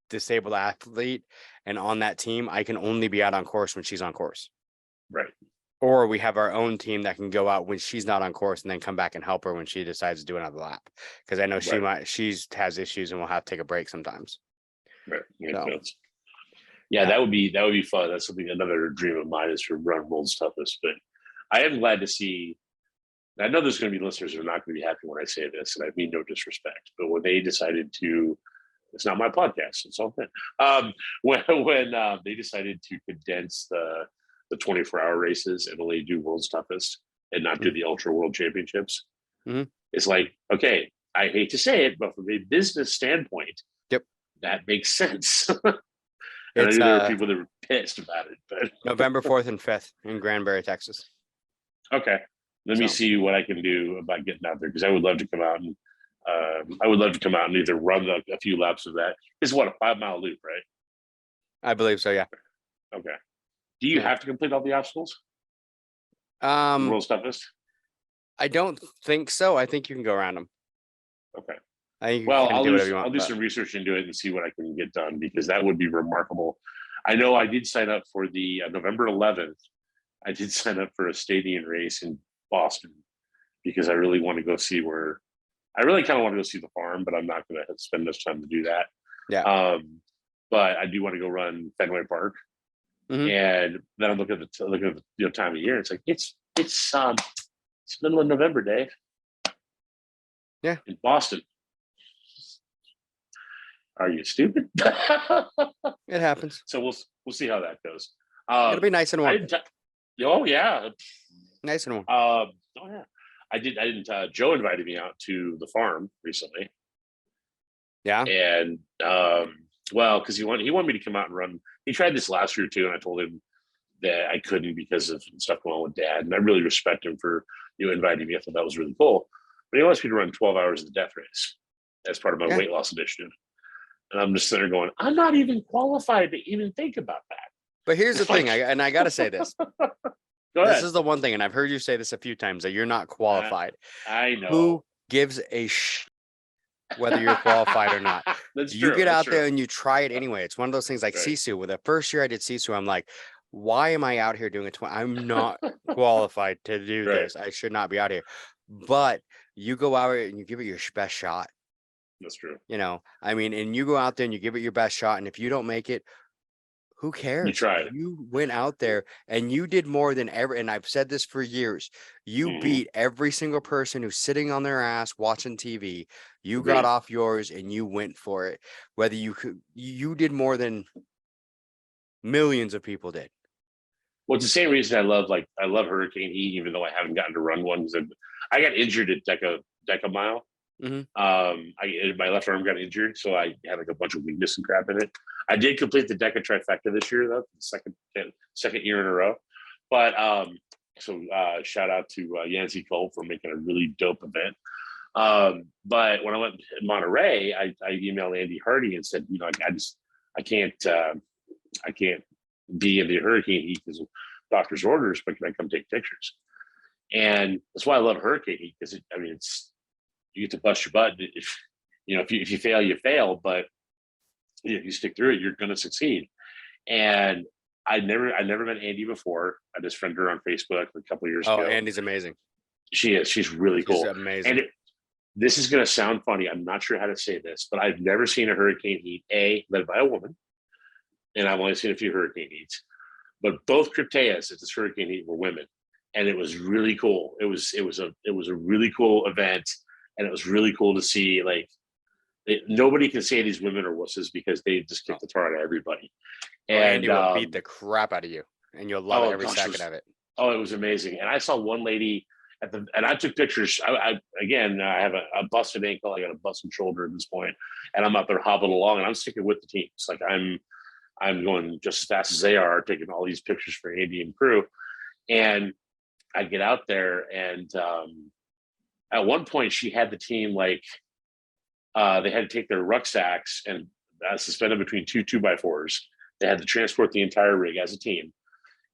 disabled athlete, and on that team, I can only be out on course when she's on course. Right. Or we have our own team that can go out when she's not on course and then come back and help her when she decides to do another lap. Because I know she has issues and will have to take a break sometimes. Right. Yeah, that would be fun. That's another dream of mine, is to run World's Toughest. But I am glad to see. I know there's going to be listeners who are not going to be happy when I say this, and I mean no disrespect. But when they decided to, it's not my podcast. It's all good. When they decided to condense the 24-hour races and only do World's Toughest and not do the Ultra World Championships, it's like, okay, I hate to say it, but from a business standpoint, that makes sense. And I knew there were people that were pissed about it, but November 4th and 5th in Granbury, Texas. Okay. Let me see what I can do about getting out there, because I would love to come out and either run a few laps of that. It's what, a 5-mile loop, right? I believe so, yeah. Okay. Do you have to complete all the obstacles? World's Toughest? I don't think so. I think you can go around them. Okay. I'll do some research into it and see what I can get done, because that would be remarkable. I know I did sign up for the November 11th. I did sign up for a stadium race in Boston, because I really want to go see I really kind of want to go see the farm, but I'm not going to spend much time to do that. Yeah. But I do want to go run Fenway Park, and then I'm looking at the time of year. It's like it's middle of November, Dave. Yeah, in Boston. Are you stupid? It happens. So we'll see how that goes. It'll be nice and warm. Oh yeah, nice and warm. Oh yeah, I didn't. Joe invited me out to the farm recently. Yeah, and Well, because he wanted me to come out and run. He tried this last year too, and I told him that I couldn't because of stuff going on with Dad. And I really respect him for inviting me. I thought that was really cool. But he wants me to run 12 hours of the death race as part of my Yeah. weight loss initiative. And I'm just sitting there going, I'm not even qualified to even think about that. But here's the thing, I got to say this. Go ahead. This is the one thing, and I've heard you say this a few times, that you're not qualified. I know. Who gives a whether you're qualified or not? That's You true. get That's out true. there and you try it anyway. It's one of those things like Right. Sisu. With the first year I did Sisu, I'm like, why am I out here doing it? I'm not qualified to do Right. this. I should not be out here. But you go out and you give it your best shot. That's true. I mean, and you go out there and you give it your best shot. And if you don't make it, who cares? You tried. You went out there and you did more than ever. And I've said this for years. You beat every single person who's sitting on their ass watching TV. You got off yours and you went for it. Whether you did more than millions of people did. Well, it's the same reason I love Hurricane Heat, even though I haven't gotten to run one. I got injured at Deca Mile. My left arm got injured, so I had like a bunch of weakness and crap in it. I did complete the Deca trifecta this year, though, the second year in a row. But so shout out to Yancey Cole for making a really dope event. But when I went to Monterey, I emailed Andy Hardy and said, I can't be in the Hurricane Heat because of doctor's orders, but can I come take pictures? And that's why I love Hurricane Heat, because it's you get to bust your butt. If you fail, you fail, but if you stick through it, you're going to succeed. And I never met Andy before. I just friended her on Facebook a couple of years ago. Oh, Andy's amazing. She is. She's really cool. She's amazing. And this is going to sound funny. I'm not sure how to say this, but I've never seen a Hurricane Heat led by a woman, and I've only seen a few Hurricane Heats. But both Crypteas at this Hurricane Heat were women, and it was really cool. It was a really cool event, and it was really cool to see. Nobody can say these women are wusses because they just kick the tar out of everybody. And Andy will beat the crap out of you, and you'll love every second of it. Oh, it was amazing. And I saw one lady and I took pictures. I have a busted ankle. I got a busted shoulder at this point, and I'm out there hobbling along, and I'm sticking with the teams. Like I'm going just as fast as they are, taking all these pictures for Andy and crew. And I get out there, and at one point she had the team they had to take their rucksacks and suspended between two 2x4s. They had to transport the entire rig as a team.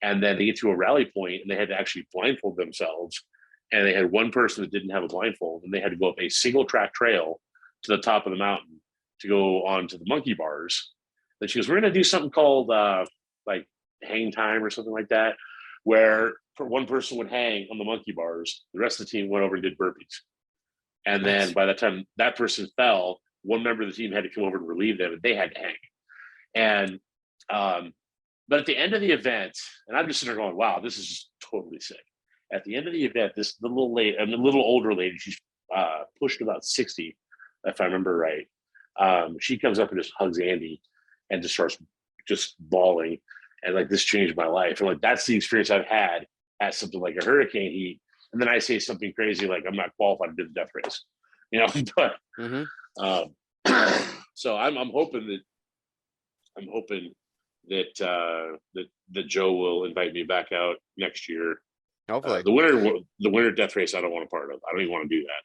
And then they get to a rally point and they had to actually blindfold themselves. And they had one person that didn't have a blindfold, and they had to go up a single track trail to the top of the mountain to go on to the monkey bars. Then she goes, we're going to do something called hang time or something like that, where one person would hang on the monkey bars. The rest of the team went over and did burpees. And then by the time that person fell, one member of the team had to come over and relieve them, and they had to hang. And but at the end of the event, and I'm just sitting there going, wow, this is just totally sick. At the end of the event, the little older lady, she's pushed about 60, if I remember right. She comes up and just hugs Andy and just starts just bawling. And this changed my life. And that's the experience I've had at something like a Hurricane Heat. And then I say something crazy like I'm not qualified to do the death race, but so I'm hoping that Joe will invite me back out next year. Hopefully. The winter death race I don't want a part of. I don't even want to do that.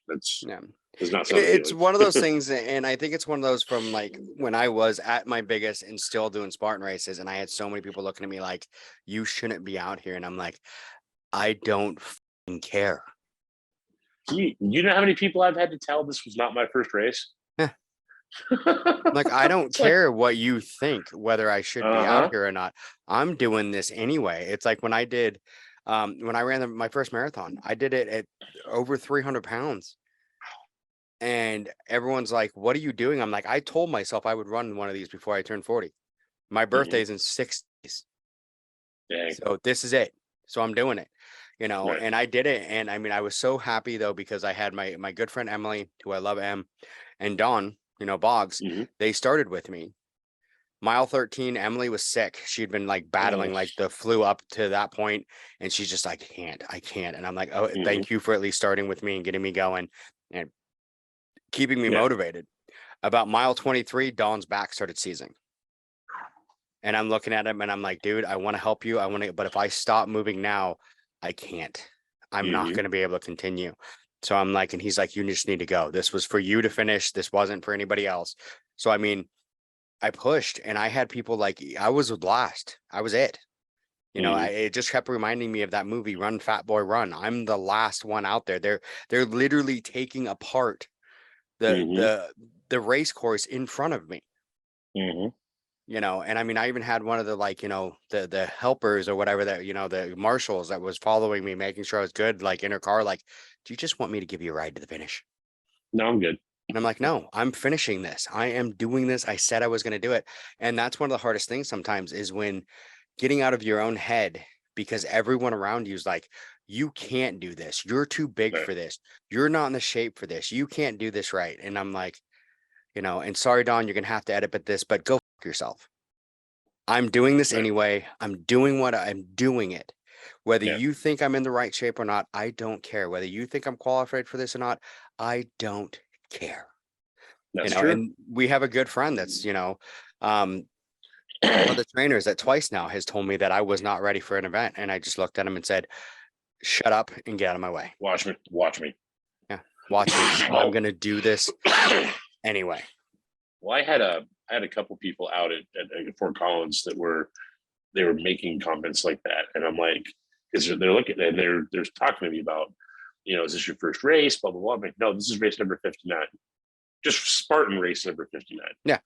Does not sound it's one of those things, and I think it's one of those from when I was at my biggest and still doing Spartan races, and I had so many people looking at me like, you shouldn't be out here. And I'm like, I don't care. You know how many people I've had to tell this was not my first race? I don't care what you think, whether I should be out here or not. I'm doing this anyway. It's like when I did when I ran my first marathon, I did it at over 300 pounds. And everyone's like, what are you doing? I'm like, I told myself I would run one of these before I turned 40. My birthday's in 6 days. Dang. So this is it. So I'm doing it, Right. and I did it. And I mean, I was so happy though, because I had my good friend Emily, who I love, and Dawn, Boggs, they started with me. Mile 13, Emily was sick. She'd been battling the flu up to that point, and she's just like, I can't. And I'm like, oh, thank you for at least starting with me and getting me going and keeping me motivated. About mile 23, Dawn's back started seizing. And I'm looking at him and I'm like, dude, I want to help you. I want to, but if I stop moving now, I can't. I'm not going to be able to continue. So I'm like, and he's like, you just need to go. This was for you to finish. This wasn't for anybody else. So, I mean, I pushed and I had people like, I was last. I was it. You know, it just kept reminding me of that movie, Run Fat Boy Run. I'm the last one out there. They're literally taking apart the race course in front of me. You know, and I mean, I even had one of the like, you know, the helpers or whatever that, you know, the marshals that was following me, making sure I was good, like in her car, like, do you just want me to give you a ride to the finish? No, I'm good. And I'm like, no, I'm finishing this. I am doing this. I said I was going to do it. And that's one of the hardest things sometimes is when getting out of your own head, because everyone around you is like, you can't do this. You're too big for this. You're not in the shape for this. You can't do this right. And I'm like, you know, and sorry, Don, you're going to have to edit this, but go fuck yourself. I'm doing this anyway. I'm doing what I'm doing it. Whether you think I'm in the right shape or not, I don't care. Whether you think I'm qualified for this or not, I don't care. That's you know, true. and we have a good friend that's, you know, one of the trainers that twice now has told me that I was not ready for an event. And I just looked at him and said, shut up and get out of my way. Watch me. Yeah. Watch me. I'm going to do this anyway. Well, I had a couple people out at Fort Collins that they were making comments like that. And I'm like, because they're looking and they're talking to me about, you know, is this your first race? Blah, blah, blah. I'm like, no, this is race number 59. Just Spartan race number 59. Yeah.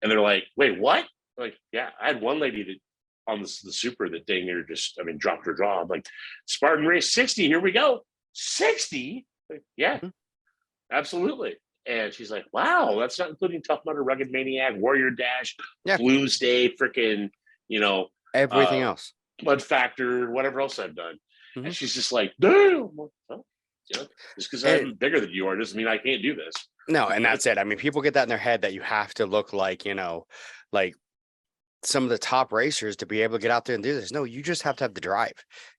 And they're like, wait, what? I'm like, yeah, I had one lady that on the super that dang near just, I mean, dropped her jaw. I'm like, Spartan race 60, here we go. 60? Like, yeah, absolutely. And she's like, wow, that's not including Tough Mudder, Rugged Maniac, Warrior Dash, Bloomsday, freaking, you know, everything else. Mud Factor, whatever else I've done. And she's just like, damn, well, you know, just because I'm bigger than you are doesn't mean I can't do this. No, and that's it. I mean, people get that in their head that you have to look like, you know, like some of the top racers to be able to get out there and do this. No, you just have to have the drive.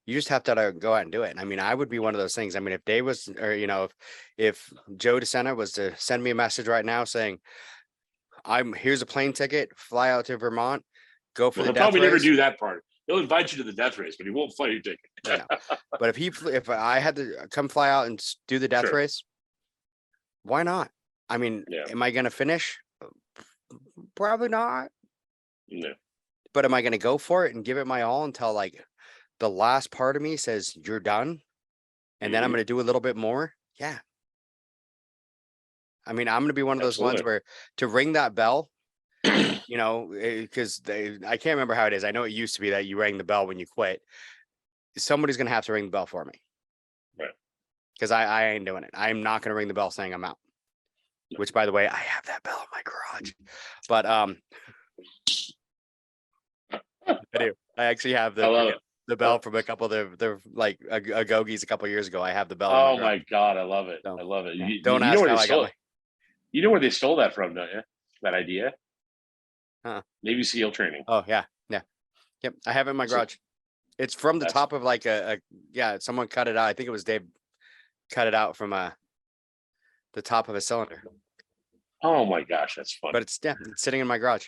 You just have to go out and do it. And I mean, I would be one of those things. I mean, if Dave was, or, you know, if Joe DeSena was to send me a message right now saying, here's a plane ticket, fly out to Vermont, go for the death race. He'll probably never do that part. He'll invite you to the death race, but he won't fly your ticket. Yeah. But if I had to come fly out and do the death race, why not? I mean, am I going to finish? Probably not. No. But am I going to go for it and give it my all until like the last part of me says you're done? And then I'm going to do a little bit more. Yeah. I mean, I'm going to be one of those ones where to ring that bell, you know, because I can't remember how it is. I know it used to be that you rang the bell when you quit. Somebody's going to have to ring the bell for me. Right. Because I ain't doing it. I'm not going to ring the bell saying I'm out. No. Which, by the way, I have that bell in my garage. But I do. I actually have the bell from a couple of the like Agogies a couple of years ago. I have the bell. Oh my God, I love it. So, I love it. Yeah. Don't ask how I got it. You know where they stole that from, don't you? That idea? Navy SEAL training. Oh yeah. Yep. I have it in my garage. It's from the top of like someone cut it out. I think it was Dave cut it out from the top of a cylinder. Oh my gosh, that's fun. But it's sitting in my garage.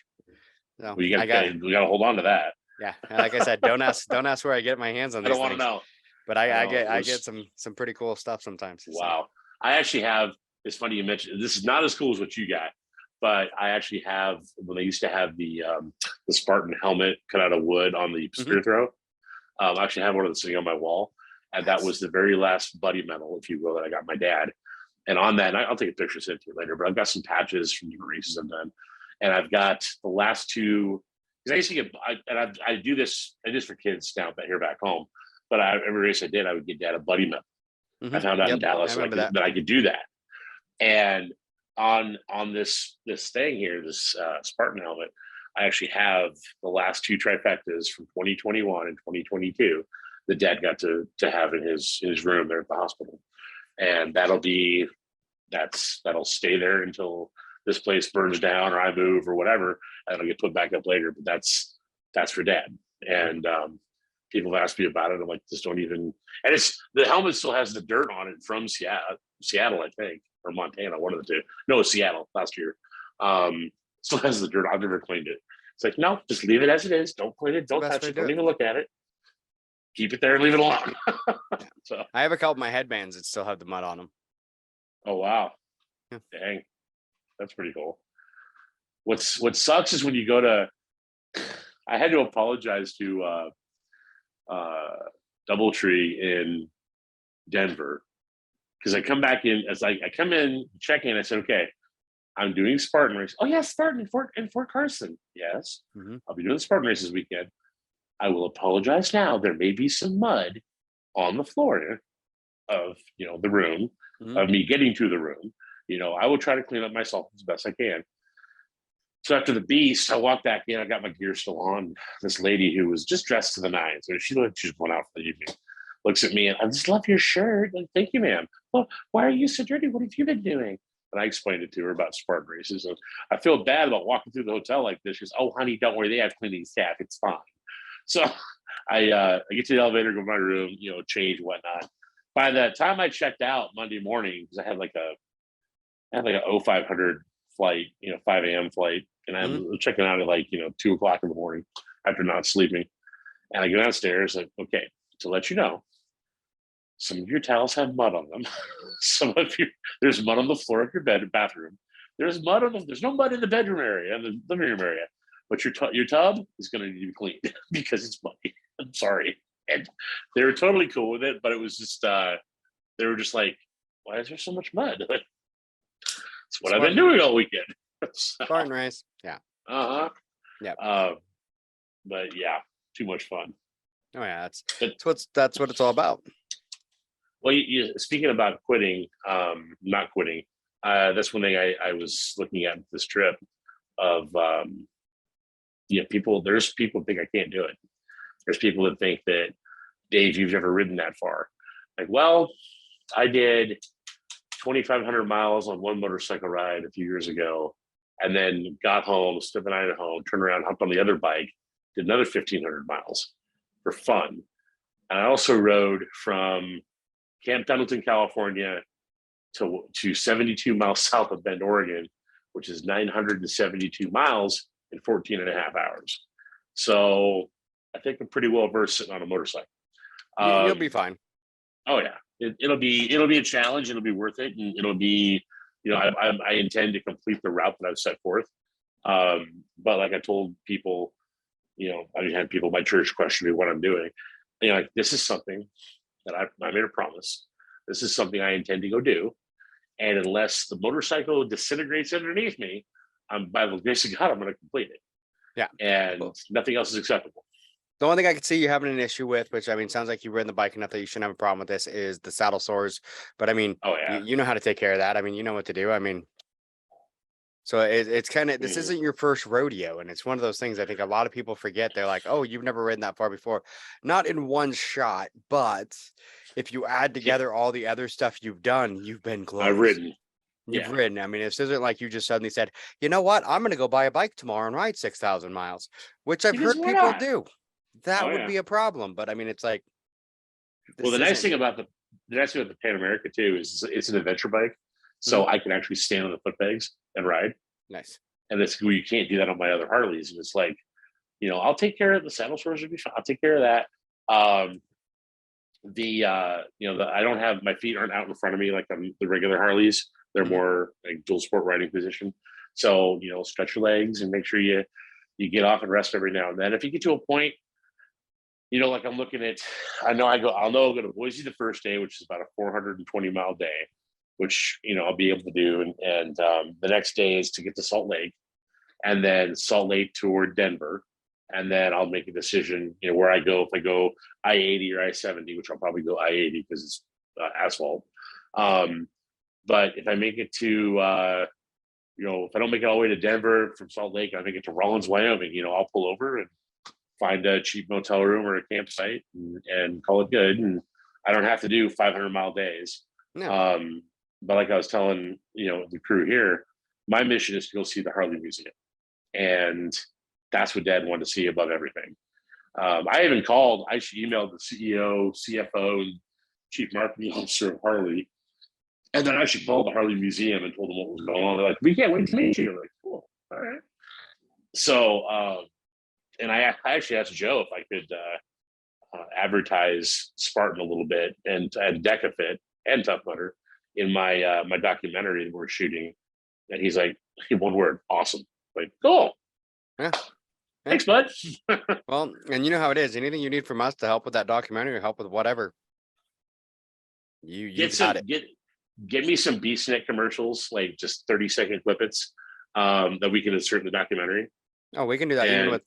So we got to hold on to that. Yeah, like I said, don't ask where I get my hands on these I don't want to know. But I get some pretty cool stuff sometimes. Wow. So. I actually have, it's funny you mentioned, this is not as cool as what you got, but I actually have, when they used to have the Spartan helmet cut out of wood on the spear throw, I actually have one of them sitting on my wall. And that was the very last buddy medal, if you will, that I got my dad. And on that, and I'll take a picture, send it to you later, but I've got some patches from the races I've done. And I've got the last two, because I used to get, I do this for kids now here back home, but every race I did, I would get dad a buddy medal. I found out in Dallas that I could do that. And on this thing here, this Spartan helmet, I actually have the last two trifectas from 2021 and 2022 that dad got to have in his room there at the hospital. And that'll stay there until this place burns down or I move or whatever, and it'll get put back up later. But that's for dad. And people have asked me about it. I'm like, just don't even. And it's the helmet still has the dirt on it from Seattle, I think, or Montana, one of the two. No, it's Seattle last year. Still has the dirt. I've never cleaned it. It's like, no, just leave it as it is. Don't clean it. Don't touch it. Don't even look at it. Keep it there and leave it alone. So I have a couple of my headbands that still have the mud on them. oh wow. Yeah. Dang. That's pretty cool. What sucks is when you go to I had to apologize to Doubletree in Denver because I come back in as I come in, check in, I said, okay, I'm doing Spartan race. Oh yeah, Spartan in Fort Carson. Yes. I'll be doing the Spartan race this weekend. I will apologize now. There may be some mud on the floor of the room, of me getting to the room. I will try to clean up myself as best I can. So after the beast, I walked back in. I got my gear still on. This lady who was just dressed to the nines, or she looked, she's going out for the evening, looks at me and I just love your shirt. Like, thank you, ma'am. Well, why are you so dirty? What have you been doing? And I explained it to her about Spartan races. And I feel bad about walking through the hotel like this. She goes, oh, honey, don't worry. They have cleaning staff. It's fine. So I get to the elevator, go to my room, change, whatnot. By the time I checked out Monday morning, because I had like a 0500 flight, 5 a.m. flight. And I'm checking out at 2 o'clock in the morning after not sleeping. And I go downstairs and okay, to let you know, some of your towels have mud on them. There's mud on the floor of your bathroom. There's no mud in the bedroom area and the living room area, but your tub is going to need to be cleaned because it's muddy. I'm sorry. And they were totally cool with it, but it was just, they were just like, why is there so much mud? It's what I've been doing all weekend. Spartan race. Yeah. Yeah. But yeah, too much fun. Oh yeah, that's what it's all about. Well, speaking about quitting, not quitting, that's one thing I was looking at this trip of, there's people think I can't do it. There's people that think that, Dave, you've never ridden that far. Like, well, I did 2,500 miles on one motorcycle ride a few years ago, and then got home, spent the night at home, turned around, hopped on the other bike, did another 1,500 miles for fun. And I also rode from Camp Pendleton, California to 72 miles south of Bend, Oregon, which is 972 miles in 14 and a half hours. So I think I'm pretty well versed sitting on a motorcycle. You'll be fine. Oh yeah, it'll be a challenge. It'll be worth it, and it'll be, I intend to complete the route that I've set forth. But like I told people, I had people at my church question me what I'm doing. Like, this is something that I made a promise. This is something I intend to go do, and unless the motorcycle disintegrates underneath me, by the grace of God, I'm going to complete it. Yeah, and cool. Nothing else is acceptable. The one thing I could see you having an issue with, which sounds like you've ridden the bike enough that you shouldn't have a problem with this, is the saddle sores. But oh yeah, you know how to take care of that. You know what to do. So it's kind of, this isn't your first rodeo, and it's one of those things I think a lot of people forget. They're like, oh, you've never ridden that far before. Not in one shot, but if you add together all the other stuff you've done, you've been close. I've ridden. You've ridden. This isn't like you just suddenly said, you know what, I'm going to go buy a bike tomorrow and ride 6,000 miles, which I've heard people do. That would be a problem. But it's like, well, the nice thing about the Pan America too is it's an adventure bike, so I can actually stand on the foot pegs and ride. Nice. And that's where you can't do that on my other Harleys. And it's like, I'll take care of the saddle sores. Will be fine. I'll take care of that. I don't have, my feet aren't out in front of me like on the regular Harleys. They're more like dual sport riding position. So stretch your legs and make sure you get off and rest every now and then. If you get to a point, like I'm looking at, I'll go to Boise the first day, which is about a 420 mile day, which, I'll be able to do. And the next day is to get to Salt Lake, and then Salt Lake toward Denver. And then I'll make a decision, where I go, if I go I-80 or I-70, which I'll probably go I-80 because it's asphalt. But if I make it to, if I don't make it all the way to Denver from Salt Lake, I make it to Rollins, Wyoming, I'll pull over and find a cheap motel room or a campsite and call it good. And I don't have to do 500-mile days. No. But like I was telling, the crew here, my mission is to go see the Harley Museum. And that's what Dad wanted to see above everything. I emailed the CEO, CFO, and Chief Marketing Officer of Harley. And then I actually called the Harley Museum and told them what was going on. They're like, we can't wait to meet you. I'm like, cool. All right. So, and I actually asked Joe if I could advertise Spartan a little bit and Decafit and Tough Mudder in my my documentary that we're shooting. And he's like, one word, awesome. Like, cool. Yeah. Thanks, bud. Well, and you know how it is. Anything you need from us to help with that documentary or help with whatever, you got it. Get me some BeastNet commercials, like just 30-second clippets that we can insert in the documentary. Oh, we can do that even with,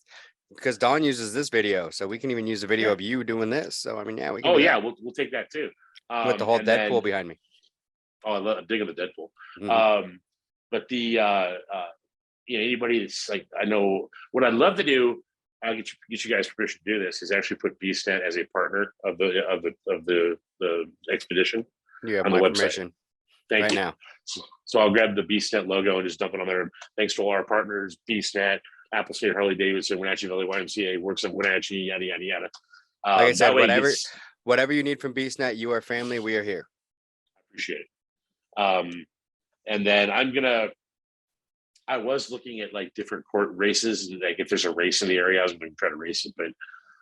because Don uses this video, so we can even use a video of you doing this. So I mean, yeah, we can. Oh yeah, we'll take that too. With the whole Deadpool behind me. Oh, I love digging the Deadpool. Mm-hmm. But the anybody that's like, I know what I'd love to do. I'll get you guys permission to do this. Is actually put BeastNet as a partner of the expedition. You have on my the website. permission. Thank right you. Now. So I'll grab the BeastNet logo and just dump it on there. Thanks to all our partners, BeastNet, Appleseed, Harley Davidson, Wenatchee Valley YMCA, Works of Wenatchee, yada yada yada. Like I said, whatever you need from BeastNet, you are family. We are here. I appreciate it. And then I was looking at like different court races, like if there's a race in the area, I was going to try to race it, but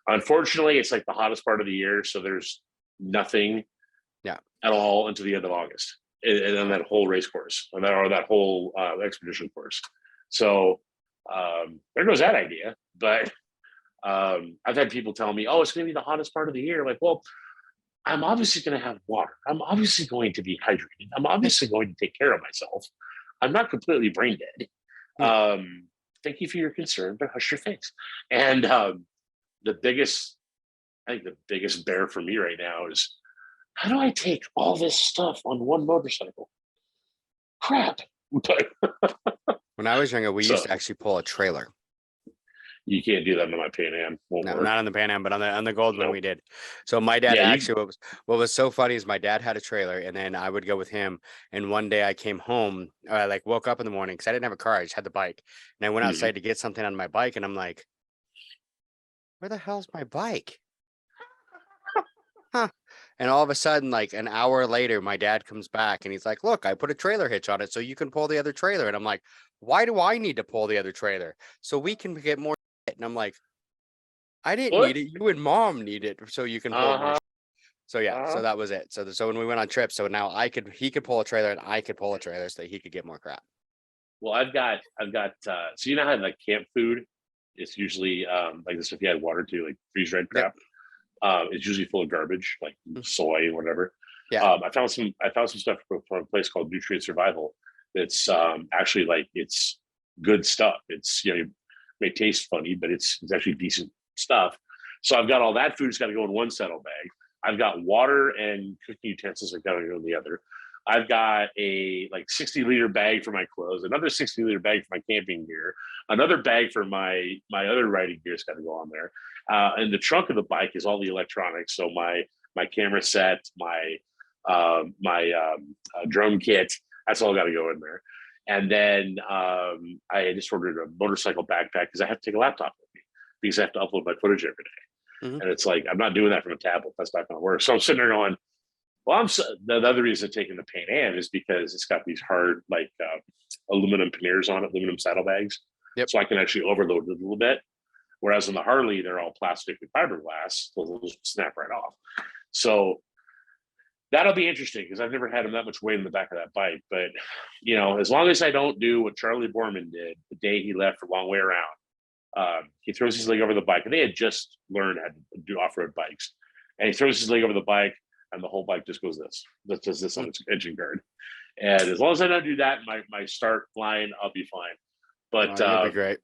unfortunately, it's like the hottest part of the year, so there's nothing, at all until the end of August, and on that whole race course, or that whole expedition course. So there goes that idea. But I've had people tell me, "Oh, it's going to be the hottest part of the year." Like, well, I'm obviously going to have water. I'm obviously going to be hydrated. I'm obviously going to take care of myself. I'm not completely brain dead. Thank you for your concern, but hush your face. And I think the biggest bear for me right now is, how do I take all this stuff on one motorcycle? Crap. But when I was younger, we used to actually pull a trailer. You can't do that on my Pan Am. No, not on the Pan Am, but on the Gold one we did. So my dad what was so funny is my dad had a trailer, and then I would go with him. And one day I came home, I like woke up in the morning because I didn't have a car, I just had the bike, and I went outside to get something on my bike, and I'm like, where the hell's my bike? Huh. And all of a sudden, like an hour later, my dad comes back and he's like, look, I put a trailer hitch on it so you can pull the other trailer. And I'm like, why do I need to pull the other trailer? So we can get more. And I'm like, I didn't need it. You and mom need it so you can pull more. So yeah, so that was it. So when we went on trips, so now he could pull a trailer and I could pull a trailer so that he could get more crap. Well, I've got so you know how like camp food, it's usually like this, if you had water too, like freeze dried crap. It's usually full of garbage, like soy and whatever. Yeah. I found some stuff from a place called Nutrient Survival. That's actually like, it's good stuff. It's, it may taste funny, but it's actually decent stuff. So I've got all that food. It's got to go in one saddle bag. I've got water and cooking utensils. I've got to go in the other. I've got a like 60-liter bag for my clothes, another 60-liter bag for my camping gear, another bag for my other riding gear's got to go on there. And the trunk of the bike is all the electronics. So my camera set, my drone kit, that's all got to go in there. And then I just ordered a motorcycle backpack because I have to take a laptop with me because I have to upload my footage every day. And it's like, I'm not doing that from a tablet. That's not going to work. So I'm sitting there going, well, the other reason taking the Pan Am is because it's got these hard, like aluminum panniers on it, aluminum saddlebags. Yep. So I can actually overload it a little bit. Whereas on the Harley, they're all plastic and fiberglass. So they'll just snap right off. So that'll be interesting because I've never had them that much weight in the back of that bike. But, as long as I don't do what Charlie Borman did the day he left for Long Way Around, he throws his leg over the bike. And they had just learned how to do off-road bikes. And he throws his leg over the bike, and the whole bike just goes this. That does this on its engine guard. And as long as I don't do that, my start flying, I'll be fine. But that'd be great.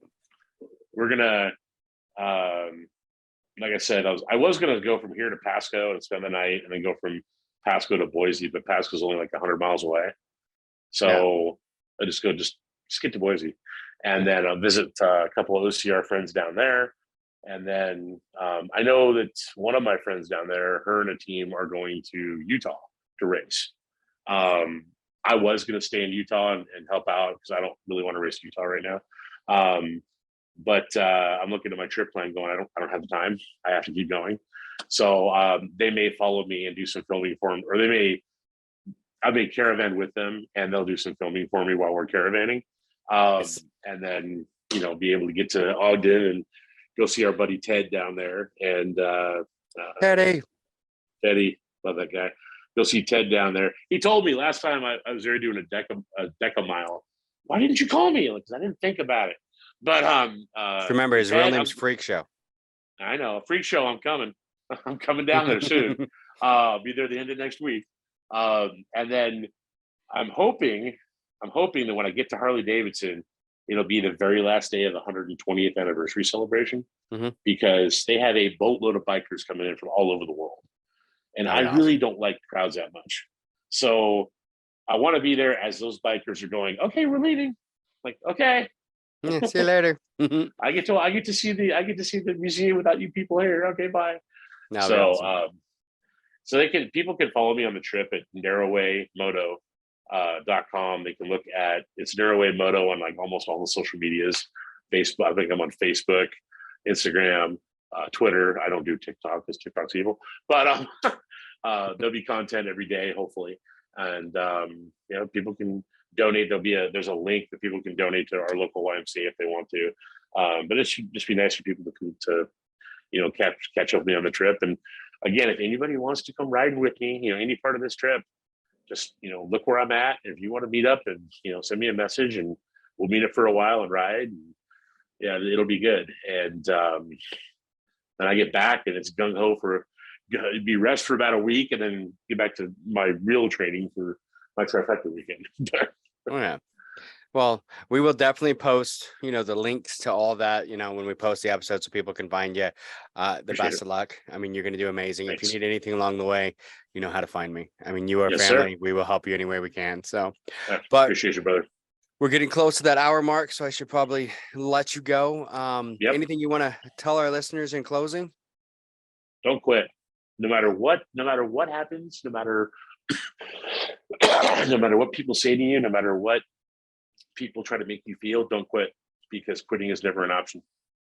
We're gonna, like I said, I was gonna go from here to Pasco and spend the night, and then go from Pasco to Boise. But Pasco's only like 100 miles away, so I just get to Boise, and then I'll visit a couple of OCR friends down there. And then I know that one of my friends down there, her and a team are going to Utah to race. I was going to stay in Utah and help out because I don't really want to race Utah right now. But I'm looking at my trip plan going, I don't have the time. I have to keep going. So they may follow me and do some filming for them, or I may caravan with them and they'll do some filming for me while we're caravanning. And then be able to get to Ogden and go see our buddy Ted down there. And Teddy, love that guy. Go see Ted down there. He told me last time I was there doing a deca mile. Why didn't you call me? Because I didn't think about it. But remember his real name's Freak Show. I know, Freak Show. I'm coming. I'm coming down there soon. I'll be there the end of next week. And then I'm hoping that when I get to Harley Davidson, it'll be the very last day of the 120th anniversary celebration, because they have a boatload of bikers coming in from all over the world. And I really don't like crowds that much. So I want to be there as those bikers are going, okay, we're leaving. Like, okay. Yeah, see you later. I get to see the museum without you people here. Okay, bye. No, So people can follow me on the trip at NarrowWayMoto.com. They can look at it's NarrowWay Moto on like almost all the social medias. Facebook, I think I'm on Facebook, Instagram, Twitter. I don't do TikTok because TikTok's evil, but there'll be content every day, hopefully. And people can donate. There's a link that people can donate to our local YMCA if they want to. But it should just be nice for people to catch up with me on the trip. And again, if anybody wants to come riding with me, any part of this trip, just look where I'm at. If you want to meet up and send me a message, and we'll meet up for a while and ride. And, yeah, it'll be good. And then I get back and it's gung ho it'd be rest for about a week, and then get back to my real training for my trifecta weekend. Oh, yeah. Well, we will definitely post, the links to all that, when we post the episode, so people can find you. The best of luck. I mean, you're going to do amazing. Thanks. If you need anything along the way, you know how to find me. I mean, you are Yes, family. sir. We will help you any way we can. So, But appreciate you, brother. We're getting close to that hour mark, so I should probably let you go. Yep. Anything you want to tell our listeners in closing? Don't quit. No matter what happens, no matter what people say to you, no matter what people try to make you feel, don't quit, because quitting is never an option.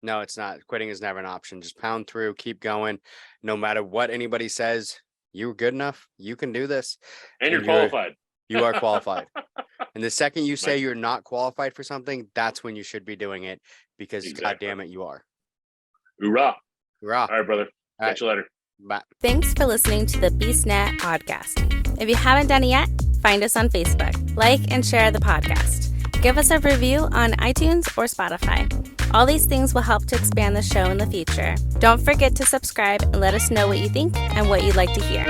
No, it's not. Quitting is never an option. Just pound through, keep going. No matter what anybody says, you're good enough. You can do this. And you're qualified. You are qualified. And the second you say you're not qualified for something, that's when you should be doing it, because God damn it, you are. Hoorah. Hoorah. All right, brother. Catch you later. Bye. Thanks for listening to the BeastNet podcast. If you haven't done it yet, find us on Facebook, like and share the podcast. Give us a review on iTunes or Spotify. All these things will help to expand the show in the future. Don't forget to subscribe and let us know what you think and what you'd like to hear.